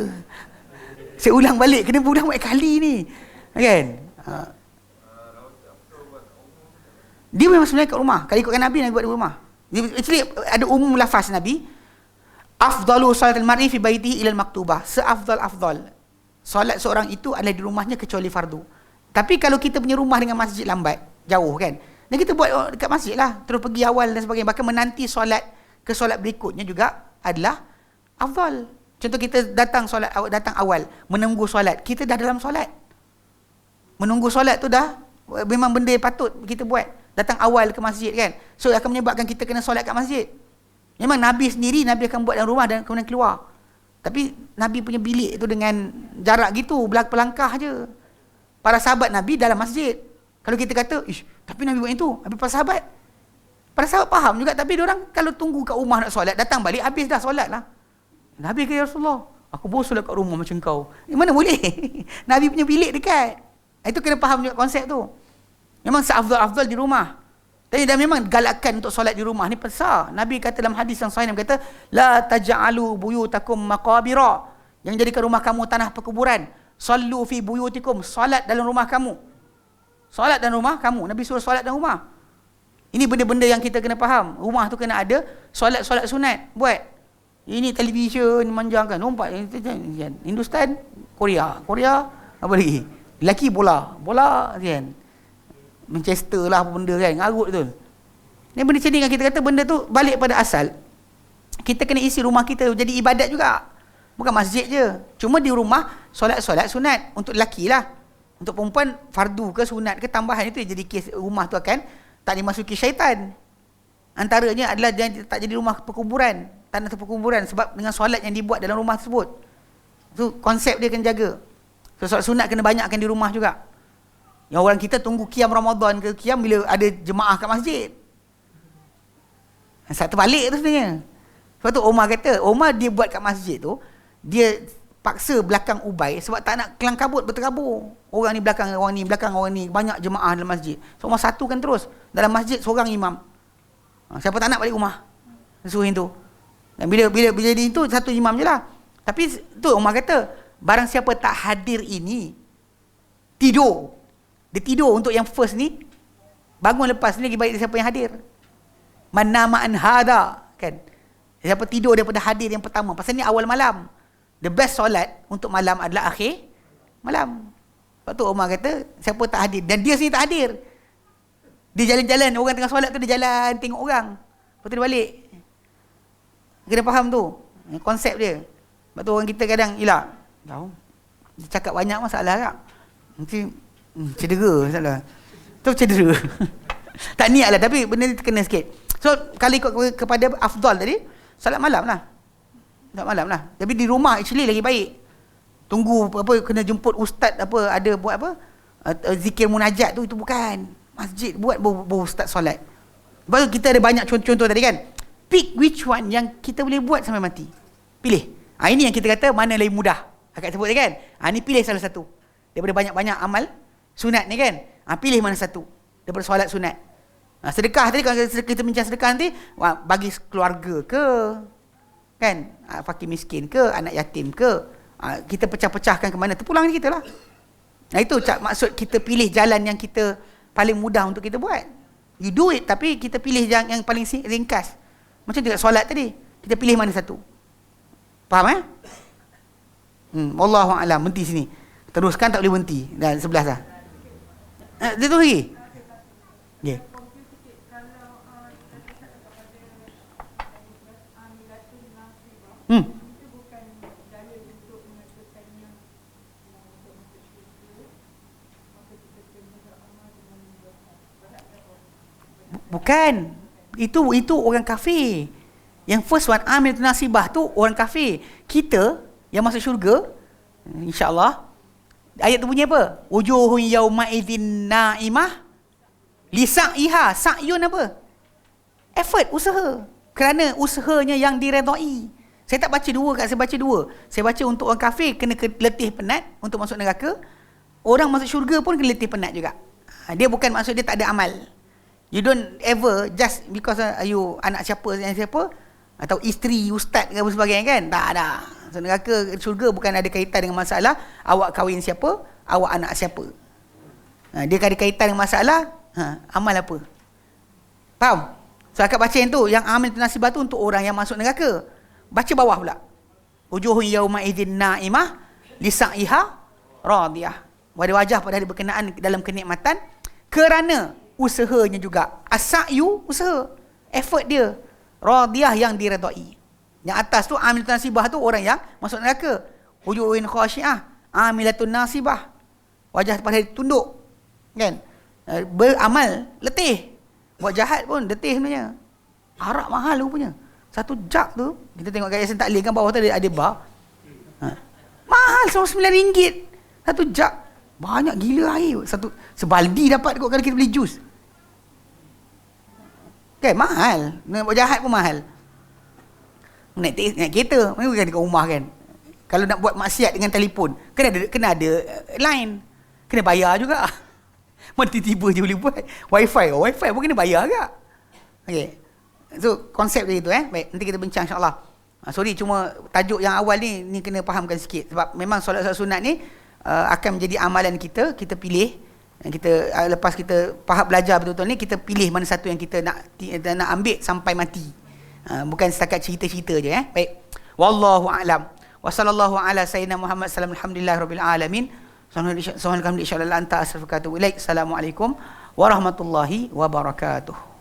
Saya ulang balik, kena ulang banyak kali ni. Kan? Dia memang sebenarnya kat rumah. Kalau ikutkan Nabi buat di rumah. Actually ada umum lafaz Nabi. Afdalu salatil mar'i fi baitihi ila al-maktubah. Seafdal solat seorang itu adalah di rumahnya kecuali fardu. Tapi kalau kita punya rumah dengan masjid lambat, jauh kan. Dan kita buat dekat masjid lah. Terus pergi awal dan sebagainya. Bahkan menanti solat ke solat berikutnya juga adalah afdal. Contoh kita datang awal, menunggu solat. Kita dah dalam solat. Menunggu solat tu dah memang benda yang patut kita buat. Datang awal ke masjid kan. So akan menyebabkan kita kena solat kat masjid. Memang Nabi sendiri, Nabi akan buat dalam rumah dan kemudian keluar. Tapi Nabi punya bilik tu dengan jarak gitu, pelangkah je. Para sahabat Nabi dalam masjid. Kalau kita kata, tapi Nabi buat itu. Habis para sahabat faham juga, tapi diorang kalau tunggu kat rumah nak solat, datang balik, habis dah solat lah. Nabi kata, ya Rasulullah, aku baru solat kat rumah macam kau. Mana boleh? Nabi punya bilik dekat. Itu kena faham juga konsep tu. Memang seafdal-afdal di rumah. Tapi dah memang galakkan untuk solat di rumah ni besar. Nabi kata dalam hadis yang sahih, Nabi kata, la taj'alu buyutakum maqabira. Yang jadikan rumah kamu tanah perkuburan. Sallu fi buyutikum. Solat dalam rumah kamu. Solat dalam rumah kamu. Nabi suruh solat dalam rumah. Ini benda-benda yang kita kena faham. Rumah tu kena ada solat-solat sunat. Buat. Ini televisyen manjangkan. Nampak. Hindustan, Korea. Apa lagi? Lelaki bola. Kan. Manchester lah apa benda kan, ngarut tu. Ni benda macam ni kan, kita kata benda tu balik pada asal. Kita kena isi rumah kita jadi ibadat juga. Bukan masjid je. Cuma di rumah solat-solat sunat untuk lelaki lah. Untuk perempuan fardu ke sunat ke tambahan, itu jadi kes rumah tu akan tak dimasuki syaitan. Antaranya adalah jangan tak jadi rumah perkuburan, tanah perkuburan, sebab dengan solat yang dibuat dalam rumah tersebut. Tu konsep dia kena jaga. So, solat sunat kena banyakkan di rumah juga. Yang orang kita tunggu qiyam Ramadan ke qiyam bila ada jemaah kat masjid. Satu balik tu sebenarnya. Sebab tu Omar kata, Omar dia buat kat masjid tu, dia paksa belakang Ubay sebab tak nak kelang kabut berterabur. Orang ni belakang orang ni, banyak jemaah dalam masjid. So Omar satukan terus. Dalam masjid seorang imam. Siapa tak nak balik rumah, suruh itu. Dan bila jadi itu, satu imam je lah. Tapi tu Omar kata, barang siapa tak hadir ini, tidur. Dia tidur untuk yang first ni, bangun lepas ni lagi baik siapa yang hadir. Man nama an hada, kan? Siapa tidur daripada hadir yang pertama. Pasal ni awal malam. The best solat untuk malam adalah akhir malam. Sebab tu Umar kata, siapa tak hadir, dan dia sendiri tak hadir. Dia jalan-jalan, orang tengah solat tu dia jalan tengok orang. Lepas tu dia balik. Kena faham tu konsep dia. Sebab tu orang kita kadang dia cakap banyak masalah tak? Nanti cedera salah. Tu cedera. Tak niat lah, tapi benda ni terkena sikit. So kalau ikut kepada afdal tadi, solat malam lah. Solat malam lah. Tapi di rumah actually lagi baik. Tunggu apa, kena jemput ustaz apa, ada buat apa, zikir munajat tu, itu bukan. Masjid buat baru ustaz solat. Lepas tu kita ada banyak contoh-contoh tadi kan. Pick which one yang kita boleh buat sampai mati. Pilih. Ini yang kita kata mana lebih mudah. Akak sebut tadi kan. Ni pilih salah satu. Daripada banyak-banyak amal sunat ni kan. Pilih mana satu daripada solat sunat. Sedekah tadi, kalau kita bincang sedekah nanti, bagi keluarga ke, kan, fakir miskin ke, anak yatim ke, kita pecah-pecahkan ke mana, terpulang kita lah. Itu maksud kita pilih jalan yang kita paling mudah untuk kita buat. You do it, tapi kita pilih yang paling ringkas. Macam tidak solat tadi, kita pilih mana satu. Faham Wallahu a'lam. Berhenti sini, teruskan, tak boleh berhenti. Dan 11 dah. Dia tu lagi. Okay. Bukan. Itu orang kafir. Yang first one, amil nasibah tu orang kafir. Kita yang masuk syurga, insya-Allah, ayat tu bunyi apa? Wujuhun yauma idzin naimah lisa'iha. Sa'yun apa? Effort, usaha. Kerana usahanya yang diredai. Saya tak baca dua, saya baca dua. Saya baca untuk orang kafir kena letih penat untuk masuk neraka. Orang masuk syurga pun kena letih penat juga. Dia bukan maksud dia tak ada amal. You don't ever just because you anak siapa atau isteri ustaz ke apa sebagainya kan. Tak ada. So, neraka syurga bukan ada kaitan dengan masalah awak kahwin siapa, awak anak siapa. Dia ada kaitan dengan masalah amal apa. Faham? So akak baca yang tu, yang amil nasibah tu untuk orang yang masuk neraka. Baca bawah pula. Wujuhun yauma idzin naimah lisa'iha radiyah. Wajah pada hari berkenaan dalam kenikmatan kerana usahanya juga. As-sa'yu, usaha, effort dia. Radiyah, yang diredai. Yang atas tu amil nasibah tu orang yang masuk neraka. Wujuhun khashi'ah amilatun nasibah. Wajah pada hari tunduk. Kan? Beramal letih. Buat jahat pun letih sebenarnya. Arak mahal rupanya. Satu jak tu, kita tengok kat Yayasan Taklim kan bawah tu ada bar. Mahal RM9. Satu jak. Banyak gila air. Satu sebaldi dapat kot kalau kita beli jus. Kan mahal. Nak buat jahat pun mahal. Naik kereta, memang kan dekat rumah kan. Kalau nak buat maksiat dengan telefon, kena ada line. Kena bayar juga. Mana tiba-tiba je boleh buat. Wifi pun kena bayar juga. Okey. So konsep dia itu Baik, nanti kita bincang insya-Allah. Sorry cuma tajuk yang awal ni kena fahamkan sikit sebab memang solat sunat ni akan menjadi amalan kita pilih dan kita lepas kita faham belajar betul-betul ni kita pilih mana satu yang kita nak ambil sampai mati. Bukan setakat cerita-cerita je Baik. Wallahu a'lam. Wa sallallahu ala sayyidina Muhammad sallallahu alhamdulillahirabbil alamin. Subhanallah anta astaghfiruka wa atubu ilaik. Assalamualaikum warahmatullahi wabarakatuh.